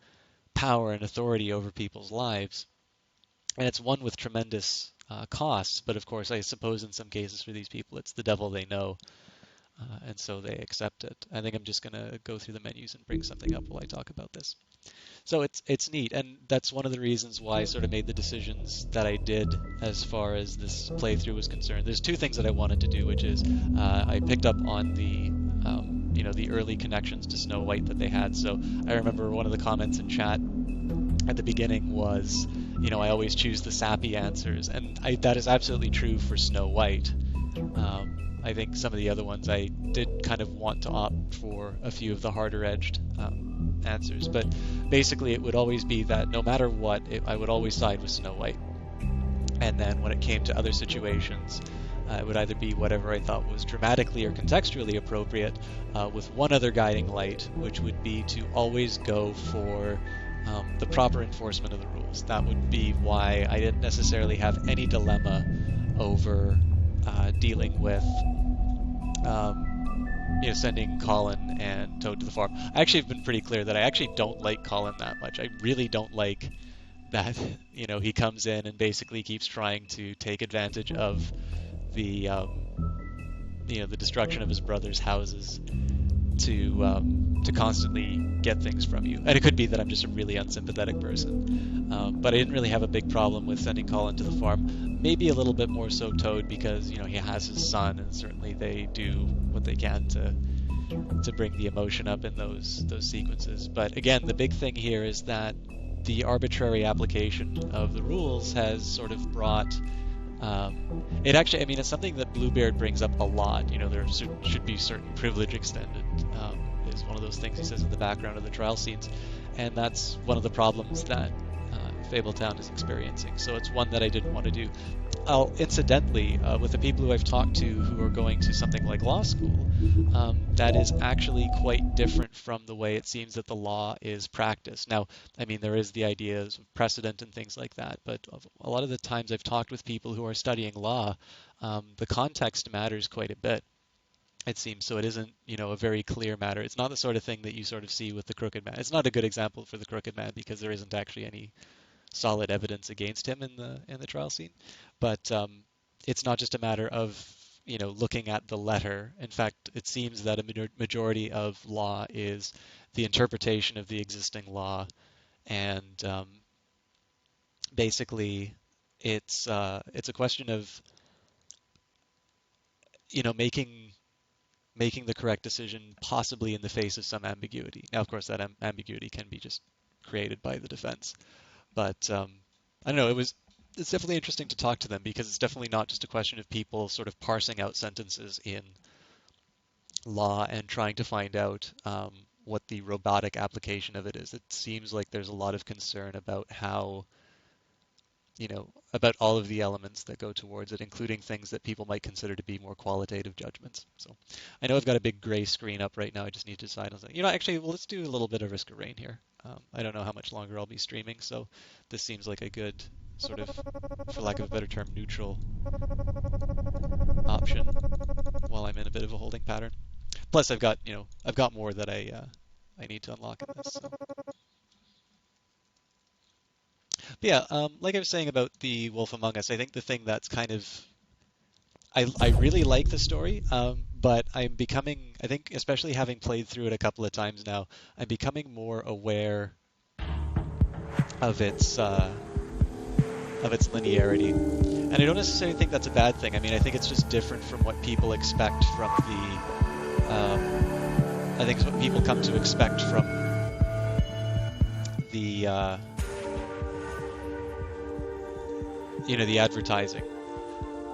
power and authority over people's lives. And it's one with tremendous costs. But of course, I suppose in some cases for these people, it's the devil they know. And so they accept it. I think I'm just going to go through the menus and bring something up while I talk about this. So it's neat, and that's one of the reasons why I sort of made the decisions that I did as far as this playthrough was concerned. There's two things that I wanted to do, which is I picked up on the the early connections to Snow White that they had. So I remember one of the comments in chat at the beginning was, you know, I always choose the sappy answers, and that is absolutely true for Snow White. I think some of the other ones I did kind of want to opt for a few of the harder-edged answers, but basically it would always be that no matter what, I would always side with Snow White. And then when it came to other situations, it would either be whatever I thought was dramatically or contextually appropriate, with one other guiding light, which would be to always go for the proper enforcement of the rules. That would be why I didn't necessarily have any dilemma over dealing with sending Colin and Toad to the farm. I actually have been pretty clear that I actually don't like Colin that much. I really don't like that, he comes in and basically keeps trying to take advantage of the destruction of his brother's houses to constantly get things from you. And it could be that I'm just a really unsympathetic person. But I didn't really have a big problem with sending Colin to the farm. Maybe a little bit more so Toad, because, he has his son, and certainly they do what they can to bring the emotion up in those sequences. But again, the big thing here is that the arbitrary application of the rules has sort of brought it's something that Bluebeard brings up a lot. There should be certain privilege extended, is one of those things he says in the background of the trial scenes, and that's one of the problems that Fabletown is experiencing. So it's one that I didn't want to do. Incidentally, with the people who I've talked to who are going to something like law school, that is actually quite different from the way it seems that the law is practiced. Now, there is the ideas of precedent and things like that, but a lot of the times I've talked with people who are studying law, the context matters quite a bit, it seems. So it isn't, a very clear matter. It's not the sort of thing that you sort of see with the Crooked Man. It's not a good example for the Crooked Man because there isn't actually any solid evidence against him in the trial scene. But it's not just a matter of looking at the letter. In fact, it seems that a majority of law is the interpretation of the existing law, and basically it's a question of making the correct decision, possibly in the face of some ambiguity. Now, of course, that ambiguity can be just created by the defense. But I don't know, it's definitely interesting to talk to them, because it's definitely not just a question of people sort of parsing out sentences in law and trying to find out what the robotic application of it is. It seems like there's a lot of concern about how, about all of the elements that go towards it, including things that people might consider to be more qualitative judgments. So I know I've got a big gray screen up right now. I just need to decide on something. Actually, let's do a little bit of Risk of Rain here. I don't know how much longer I'll be streaming, so this seems like a good sort of, for lack of a better term, neutral option while I'm in a bit of a holding pattern. Plus, I've got more that I need to unlock in this. So. But yeah, like I was saying about The Wolf Among Us, I think the thing that's kind of, I really like the story, but I'm becoming, I think, especially having played through it a couple of times now, I'm becoming more aware of its linearity. And I don't necessarily think that's a bad thing. I mean, I think it's just different from what people expect from I think it's what people come to expect from the the advertising.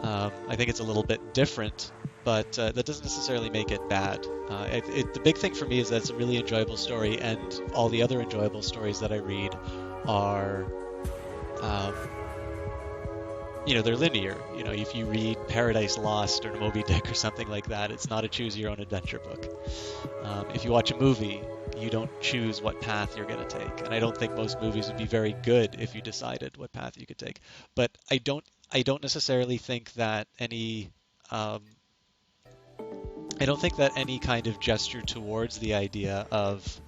I think it's a little bit different, but that doesn't necessarily make it bad. The big thing for me is that it's a really enjoyable story, and all the other enjoyable stories that I read are, they're linear. If you read Paradise Lost or Moby Dick or something like that, it's not a choose-your-own-adventure book. If you watch a movie, you don't choose what path you're going to take, and I don't think most movies would be very good if you decided what path you could take. But I don't necessarily think that any kind of gesture towards the idea of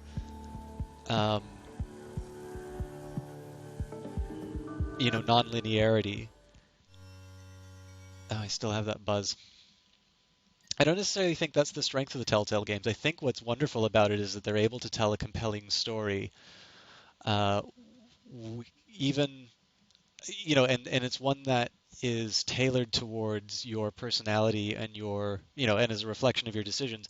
non-linearity. Oh, I still have that buzz. I don't necessarily think that's the strength of the Telltale games. I think what's wonderful about it is that they're able to tell a compelling story, even, and it's one that is tailored towards your personality and your, and as a reflection of your decisions.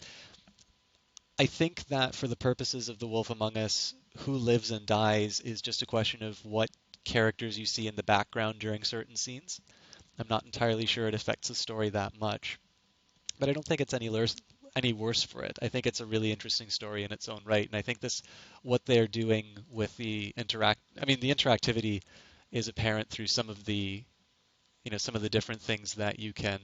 I think that for the purposes of The Wolf Among Us, who lives and dies is just a question of what characters you see in the background during certain scenes. I'm not entirely sure it affects the story that much, but I don't think it's any worse for it. I think it's a really interesting story in its own right, and I think what they're doing with the interactivity is apparent through some of the different things that you can,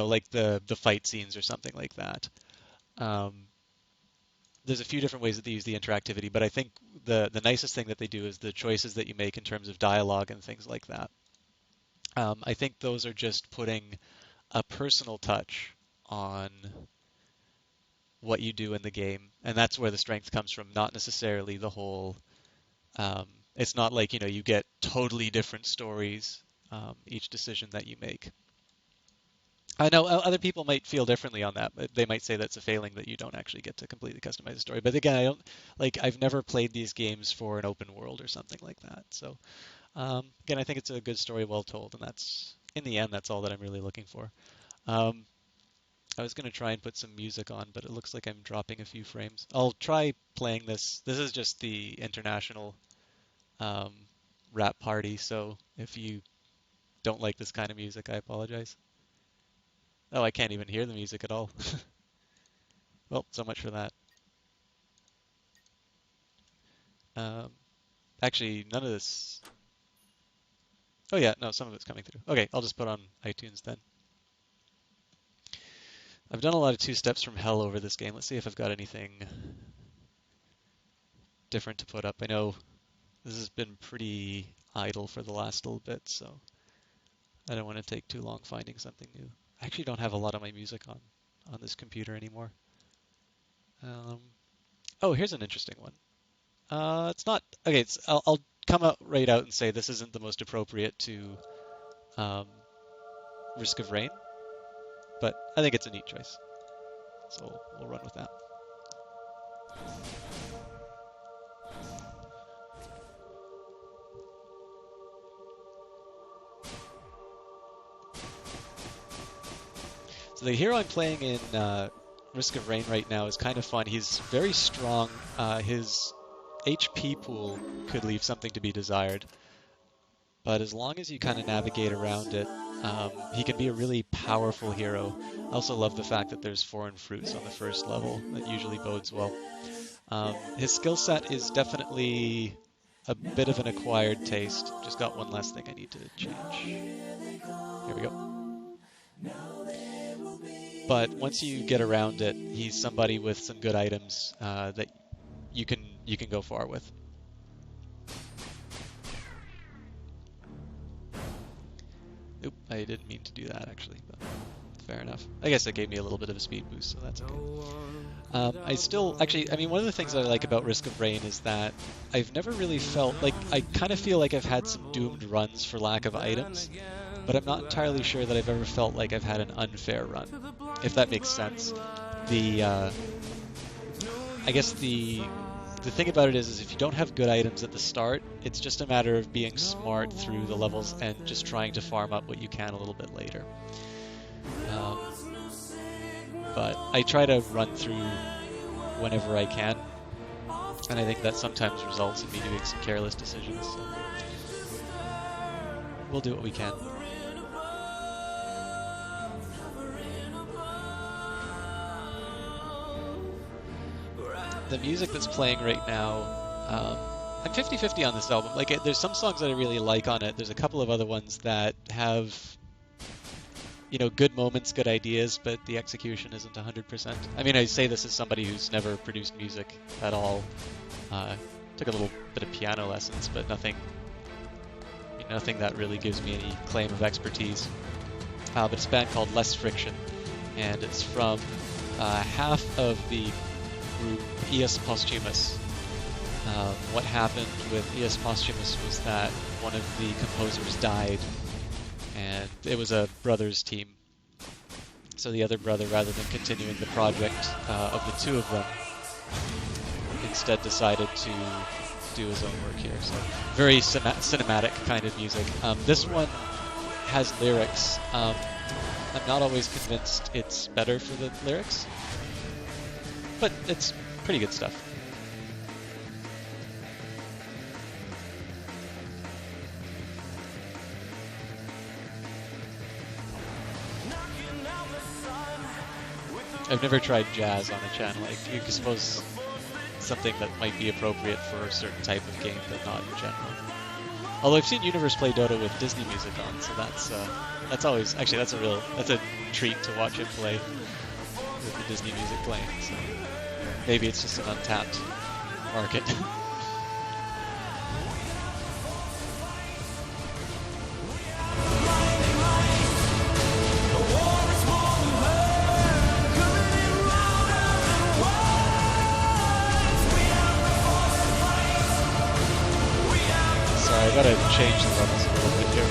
like the fight scenes or something like that. There's a few different ways that they use the interactivity, but I think the nicest thing that they do is the choices that you make in terms of dialogue and things like that. I think those are just putting a personal touch on what you do in the game, and that's where the strength comes from, not necessarily the whole... it's not like, you get totally different stories each decision that you make. I know other people might feel differently on that, but they might say that's a failing that you don't actually get to completely customize the story. But again, I've never played these games for an open world or something like that. So again, I think it's a good story, well told, and in the end, that's all that I'm really looking for. I was going to try and put some music on, but it looks like I'm dropping a few frames. I'll try playing this. This is just the international rap party, so if you don't like this kind of music, I apologize. Oh, I can't even hear the music at all. Well, so much for that. Actually, none of this... Oh yeah, no, some of it's coming through. Okay, I'll just put on iTunes then. I've done a lot of 2 Steps from Hell over this game. Let's see if I've got anything different to put up. I know this has been pretty idle for the last little bit, so I don't want to take too long finding something new. I actually don't have a lot of my music on this computer anymore. Oh, here's an interesting one. It's not... Okay, I'll come out right out and say this isn't the most appropriate to Risk of Rain, but I think it's a neat choice. So we'll run with that. So the hero I'm playing in Risk of Rain right now is kind of fun. He's very strong. His HP pool could leave something to be desired. But as long as you kind of navigate around it, he can be a really powerful hero. I also love the fact that there's foreign fruits on the first level. That usually bodes well. His skill set is definitely a bit of an acquired taste. Just got one last thing I need to change. Here we go. But once you get around it, he's somebody with some good items that you can go far with. Oop, I didn't mean to do that actually, but fair enough. I guess that gave me a little bit of a speed boost, so that's okay. One of the things that I like about Risk of Rain is that I've never really felt like, I kind of feel like I've had some doomed runs for lack of items, but I'm not entirely sure that I've ever felt like I've had an unfair run, if that makes sense. I guess the thing about it is if you don't have good items at the start, it's just a matter of being smart through the levels and just trying to farm up what you can a little bit later. But I try to run through whenever I can, and I think that sometimes results in me doing some careless decisions, so we'll do what we can. The music that's playing right now, I'm 50-50 on this album. Like, there's some songs that I really like on it. There's a couple of other ones that have, good moments, good ideas, but the execution isn't 100%. I mean, I say this as somebody who's never produced music at all. Took a little bit of piano lessons, but nothing that really gives me any claim of expertise. But it's a band called Less Friction, and it's from half of the group Eos Posthumus. What happened with Eos Posthumus was that one of the composers died, and it was a brothers team. So the other brother, rather than continuing the project of the two of them, instead decided to do his own work here. So very cinematic kind of music. This one has lyrics. I'm not always convinced it's better for the lyrics, but it's pretty good stuff. I've never tried jazz on a channel. You can suppose something that might be appropriate for a certain type of game, but not in general. Although I've seen Universe play Dota with Disney music on, so that's always that's a treat to watch him play with the Disney music playing. So maybe it's just an untapped market. I gotta change the levels a little bit here.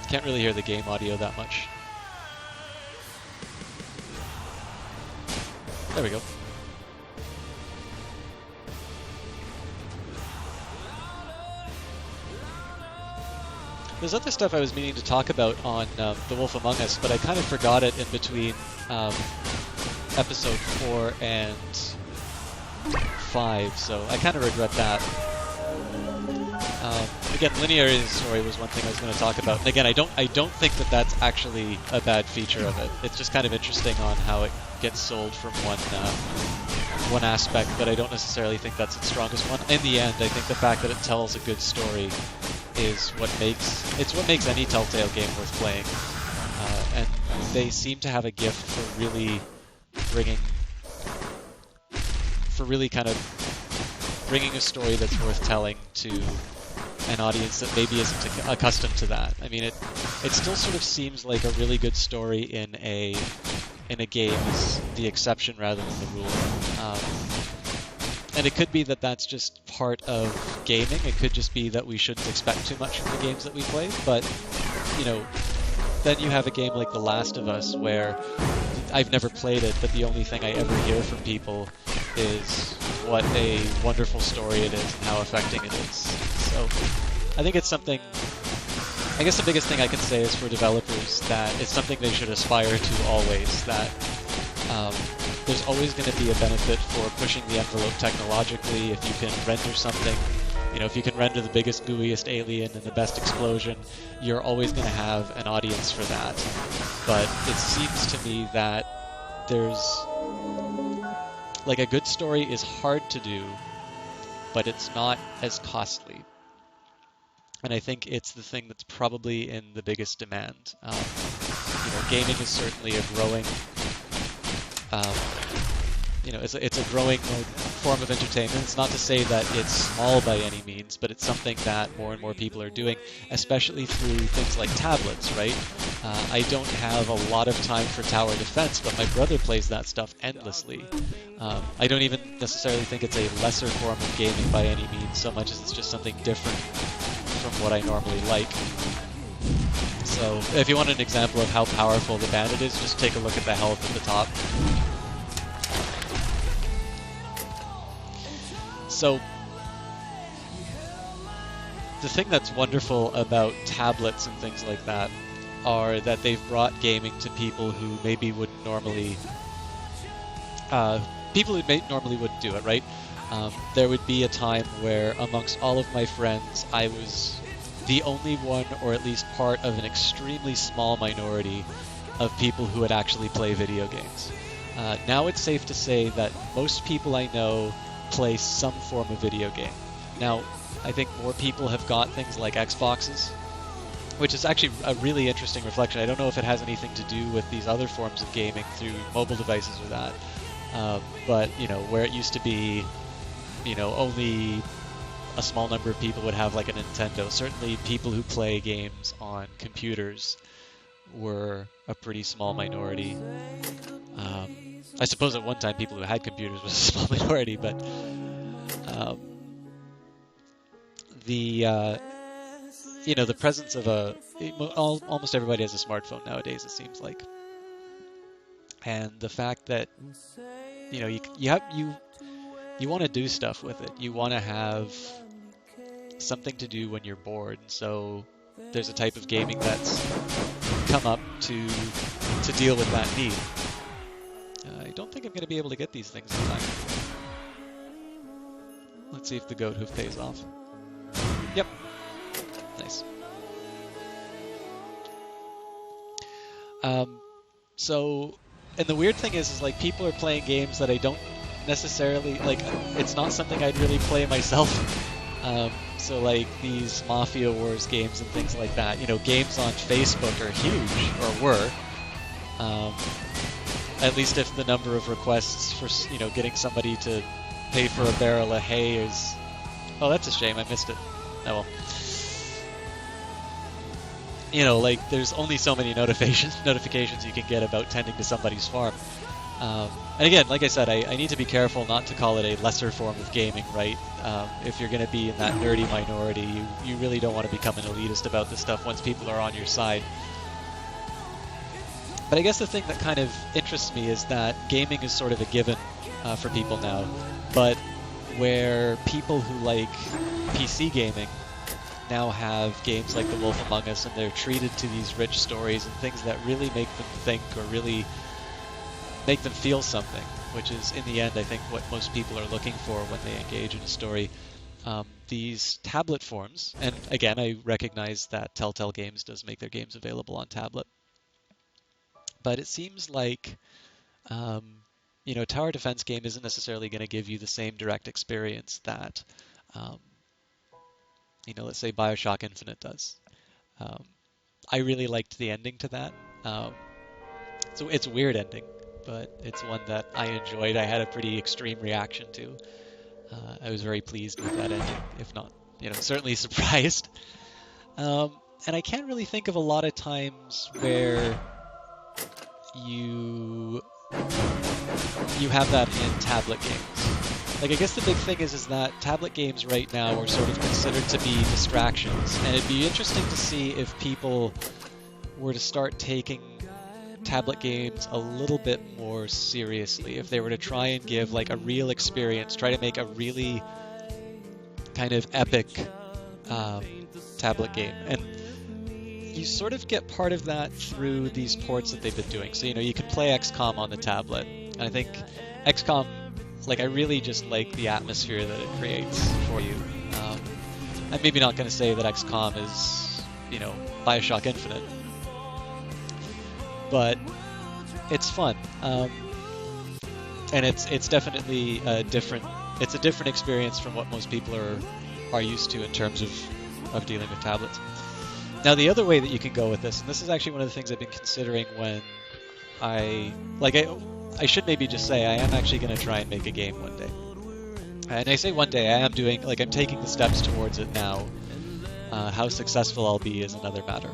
Can't really hear the game audio that much. There we go. There's other stuff I was meaning to talk about on The Wolf Among Us, but I kind of forgot it in between episode 4 and 5, so I kind of regret that. Again, linear in the story was one thing I was going to talk about. And again, I don't think that that's actually a bad feature of it. It's just kind of interesting on how it gets sold from one aspect, but I don't necessarily think that's its strongest one. In the end, I think the fact that it tells a good story is what makes any Telltale game worth playing. And they seem to have a gift for really kind of bringing a story that's worth telling to an audience that maybe isn't accustomed to that. I mean, it still sort of seems like a really good story in a game is the exception rather than the rule. And it could be that that's just part of gaming. It could just be that we shouldn't expect too much from the games that we play. But, then you have a game like The Last of Us where I've never played it, but the only thing I ever hear from people is what a wonderful story it is and how affecting it is. So I think it's something I guess the biggest thing I can say is for developers that it's something they should aspire to always, that there's always going to be a benefit for pushing the envelope technologically. If you can render something, if you can render the biggest, gooeyest alien and the best explosion, you're always going to have an audience for that. But it seems to me that there's, like, a good story is hard to do, but it's not as costly. And I think it's the thing that's probably in the biggest demand. Gaming is certainly a growing, it's a growing form of entertainment. It's not to say that it's small by any means, but it's something that more and more people are doing, especially through things like tablets, right? I don't have a lot of time for tower defense, but my brother plays that stuff endlessly. I don't even necessarily think it's a lesser form of gaming by any means, so much as it's just something different from what I normally like. So if you want an example of how powerful the bandit is, just take a look at the health at the top. So the thing that's wonderful about tablets and things like that are that they've brought gaming to people who maybe wouldn't normally wouldn't do it, right? There would be a time where amongst all of my friends, I was the only one, or at least part of an extremely small minority of people who would actually play video games. Now it's safe to say that most people I know play some form of video game. Now, I think more people have got things like Xboxes, which is actually a really interesting reflection. I don't know if it has anything to do with these other forms of gaming through mobile devices or that, but, where it used to be, only a small number of people would have like a Nintendo. Certainly people who play games on computers were a pretty small minority. I suppose at one time people who had computers was a small minority, but the presence of almost everybody has a smartphone nowadays, it seems like. And the fact that, you want to do stuff with it. You want to have something to do when you're bored. So there's a type of gaming that's come up to deal with that need. I don't think I'm going to be able to get these things in time. Let's see if the goat hoof pays off. Yep. Nice. And the weird thing is like people are playing games that I don't necessarily like. It's not something I'd really play myself. So like these Mafia Wars games and things like that. Games on Facebook are huge, or were. At least if the number of requests for getting somebody to pay for a barrel of hay is. Oh, that's a shame. I missed it. Oh well. Like there's only so many notifications you can get about tending to somebody's farm. And again, like I said, I need to be careful not to call it a lesser form of gaming, right? If you're going to be in that nerdy minority, you really don't want to become an elitist about this stuff once people are on your side. But I guess the thing that kind of interests me is that gaming is sort of a given for people now, but where people who like PC gaming now have games like The Wolf Among Us, and they're treated to these rich stories and things that really make them think or really make them feel something, which is, in the end, I think what most people are looking for when they engage in a story. These tablet forms, and again, I recognize that Telltale Games does make their games available on tablet, but it seems like a tower defense game isn't necessarily going to give you the same direct experience that let's say BioShock Infinite does. I really liked the ending to that. So it's a weird ending, but it's one that I enjoyed. I had a pretty extreme reaction to. I was very pleased with that ending, if not, certainly surprised. And I can't really think of a lot of times where you have that in tablet games. Like, I guess the big thing is that tablet games right now are sort of considered to be distractions, and it'd be interesting to see if people were to start taking tablet games a little bit more seriously, if they were to try and give like a real experience, try to make a really kind of epic tablet game. And you sort of get part of that through these ports that they've been doing. So, you can play XCOM on the tablet. And I think XCOM, I really just like the atmosphere that it creates for you. I'm maybe not going to say that XCOM is, Bioshock Infinite. But it's fun. And it's definitely a different experience from what most people are used to in terms of dealing with tablets. Now, the other way that you can go with this, and this is actually one of the things I've been considering when I should maybe just say I am actually going to try and make a game one day. And I say one day, I am doing, I'm taking the steps towards it now. How successful I'll be is another matter.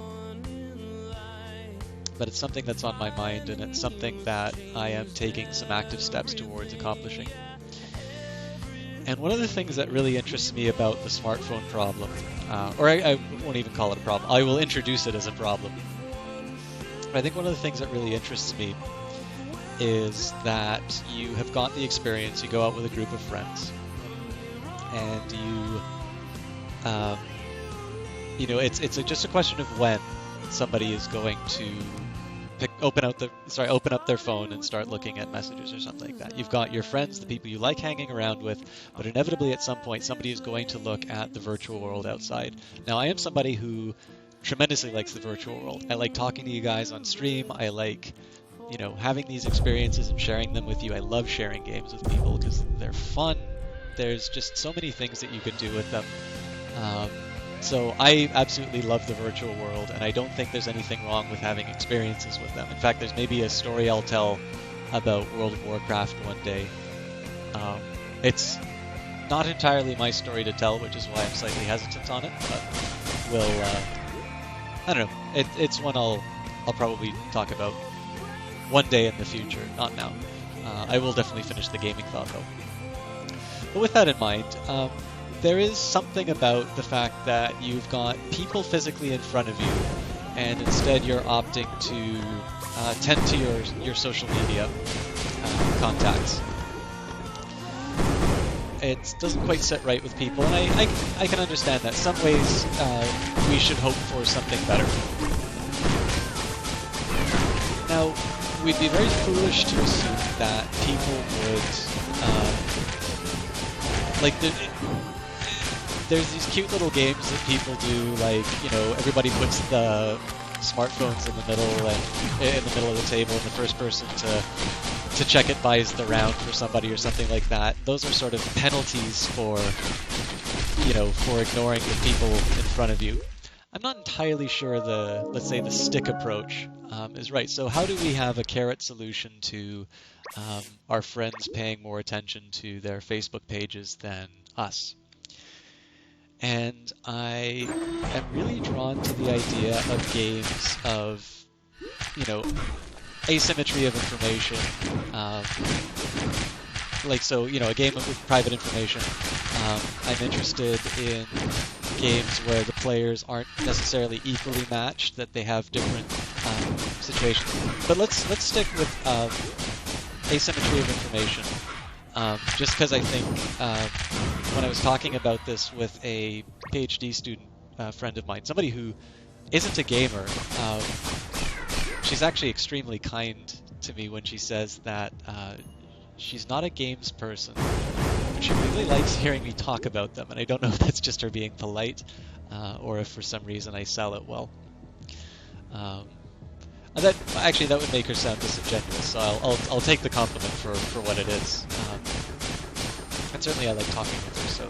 But it's something that's on my mind, and it's something that I am taking some active steps towards accomplishing. And one of the things that really interests me about the smartphone problem, or I won't even call it a problem, I will introduce it as a problem. I think one of the things that really interests me is that you have got the experience, you go out with a group of friends, and it's just a question of when somebody is going to open up their phone and start looking at messages or something like that. You've got your friends, the people you like hanging around with, but inevitably at some point somebody is going to look at the virtual world outside. Now, I am somebody who tremendously likes the virtual world. I like talking to you guys on stream. I like, having these experiences and sharing them with you. I love sharing games with people because they're fun. There's just so many things that you can do with them. So I absolutely love the virtual world, and I don't think there's anything wrong with having experiences with them. In fact, there's maybe a story I'll tell about World of Warcraft one day. It's not entirely my story to tell, which is why I'm slightly hesitant on it, but I don't know. It's one I'll probably talk about one day in the future, not now. I will definitely finish the gaming thought, though. But with that in mind, there is something about the fact that you've got people physically in front of you, and instead you're opting to tend to your social media contacts. It doesn't quite sit right with people, and I can understand that. Some ways we should hope for something better. Now, we'd be very foolish to assume that people would there's these cute little games that people do, everybody puts the smartphones in the middle of the table, and the first person to check it buys the round for somebody or something like that. Those are sort of penalties for ignoring the people in front of you. I'm not entirely sure let's say the stick approach is right. So how do we have a carrot solution to our friends paying more attention to their Facebook pages than us? And I am really drawn to the idea of games of, asymmetry of information. A game with private information. I'm interested in games where the players aren't necessarily equally matched, that they have different situations. But let's stick with asymmetry of information. Just because I think when I was talking about this with a PhD student friend of mine, somebody who isn't a gamer, she's actually extremely kind to me when she says that she's not a games person, but she really likes hearing me talk about them, and I don't know if that's just her being polite, or if for some reason I sell it well. That would make her sound disingenuous, so I'll take the compliment for what it is. And certainly I like talking with her, so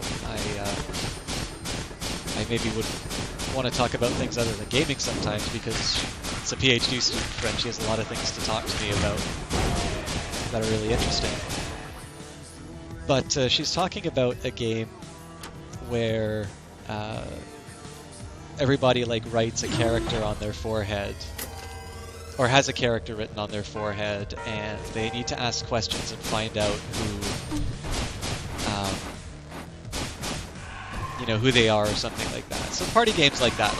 I maybe would want to talk about things other than gaming sometimes, because it's a PhD student friend. She has a lot of things to talk to me about that are really interesting. But she's talking about a game where everybody writes a character on their forehead, or has a character written on their forehead, and they need to ask questions and find out who they are or something like that. So party games like that.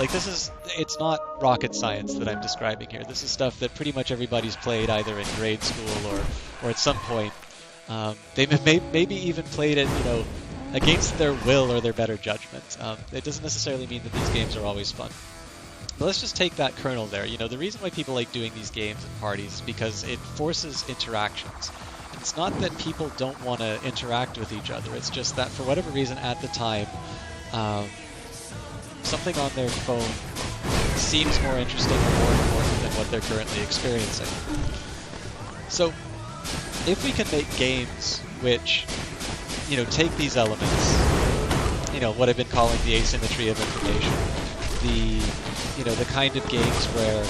It's not rocket science that I'm describing here. This is stuff that pretty much everybody's played either in grade school or at some point. They maybe even played it, against their will or their better judgment. It doesn't necessarily mean that these games are always fun. But let's just take that kernel there. You know, the reason why people like doing these games and parties is because it forces interactions. It's not that people don't want to interact with each other. It's just that for whatever reason at the time, something on their phone seems more interesting or more important than what they're currently experiencing. So if we can make games which, you know, take these elements, you know, what I've been calling the asymmetry of information, the kind of games where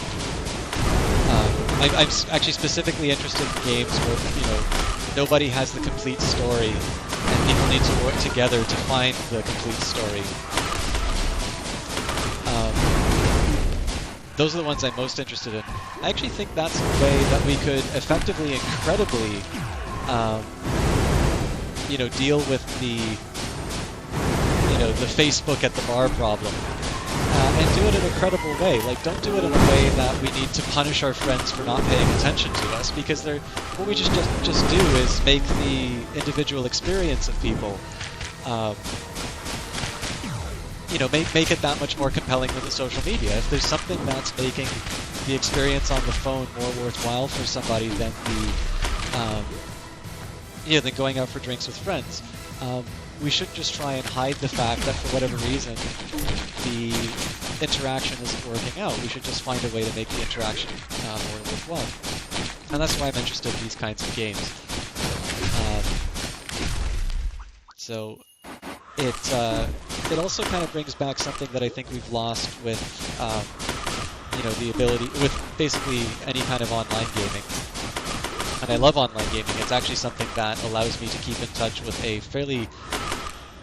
I'm actually specifically interested in games where, you know, nobody has the complete story and people need to work together to find the complete story. Those are the ones I'm most interested in. I actually think that's a way that we could effectively, incredibly, you know, deal with the Facebook at the bar problem, and do it in a credible way. Like, don't do it in a way that we need to punish our friends for not paying attention to us, because what we just do is make the individual experience of people, you know, make it that much more compelling than the social media. If there's something that's making the experience on the phone more worthwhile for somebody than than going out for drinks with friends, we shouldn't just try and hide the fact that for whatever reason the interaction isn't working out. We should just find a way to make the interaction more worthwhile. And that's why I'm interested in these kinds of games. So it also kind of brings back something that I think we've lost with you know, the ability with basically any kind of online gaming. And I love online gaming. It's actually something that allows me to keep in touch with a fairly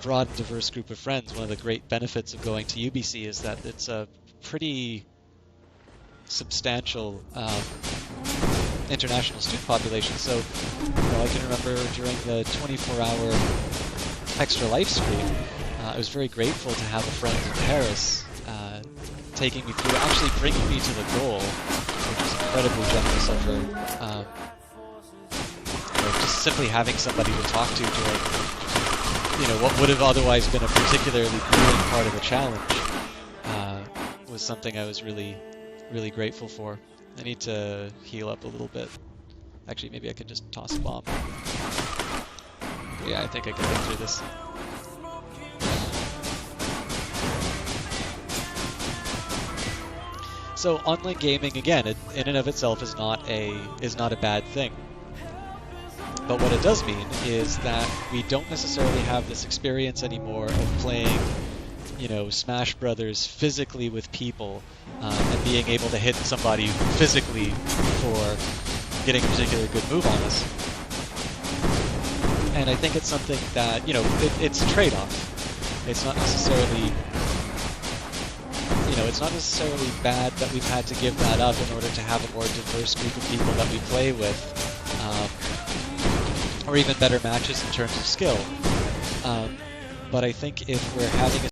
broad and diverse group of friends. One of the great benefits of going to UBC is that it's a pretty substantial international student population. So, you know, I can remember during the 24-hour Extra Life stream, I was very grateful to have a friend in Paris taking me through, actually bringing me to the goal, which was incredibly generous of her. You know, just simply having somebody to talk to during, you know, what would have otherwise been a particularly grueling part of the challenge, was something I was really, really grateful for. I need to heal up a little bit. Actually, maybe I could just toss a bomb. Yeah, I think I can get through this. So online gaming, again, in and of itself is not a bad thing. But what it does mean is that we don't necessarily have this experience anymore of playing, you know, Smash Brothers physically with people, and being able to hit somebody physically for getting a particularly good move on us. And I think it's something that, you know, it's a trade-off. It's not necessarily, you know, it's not necessarily bad that we've had to give that up in order to have a more diverse group of people that we play with, or even better matches in terms of skill. But I think if we're having a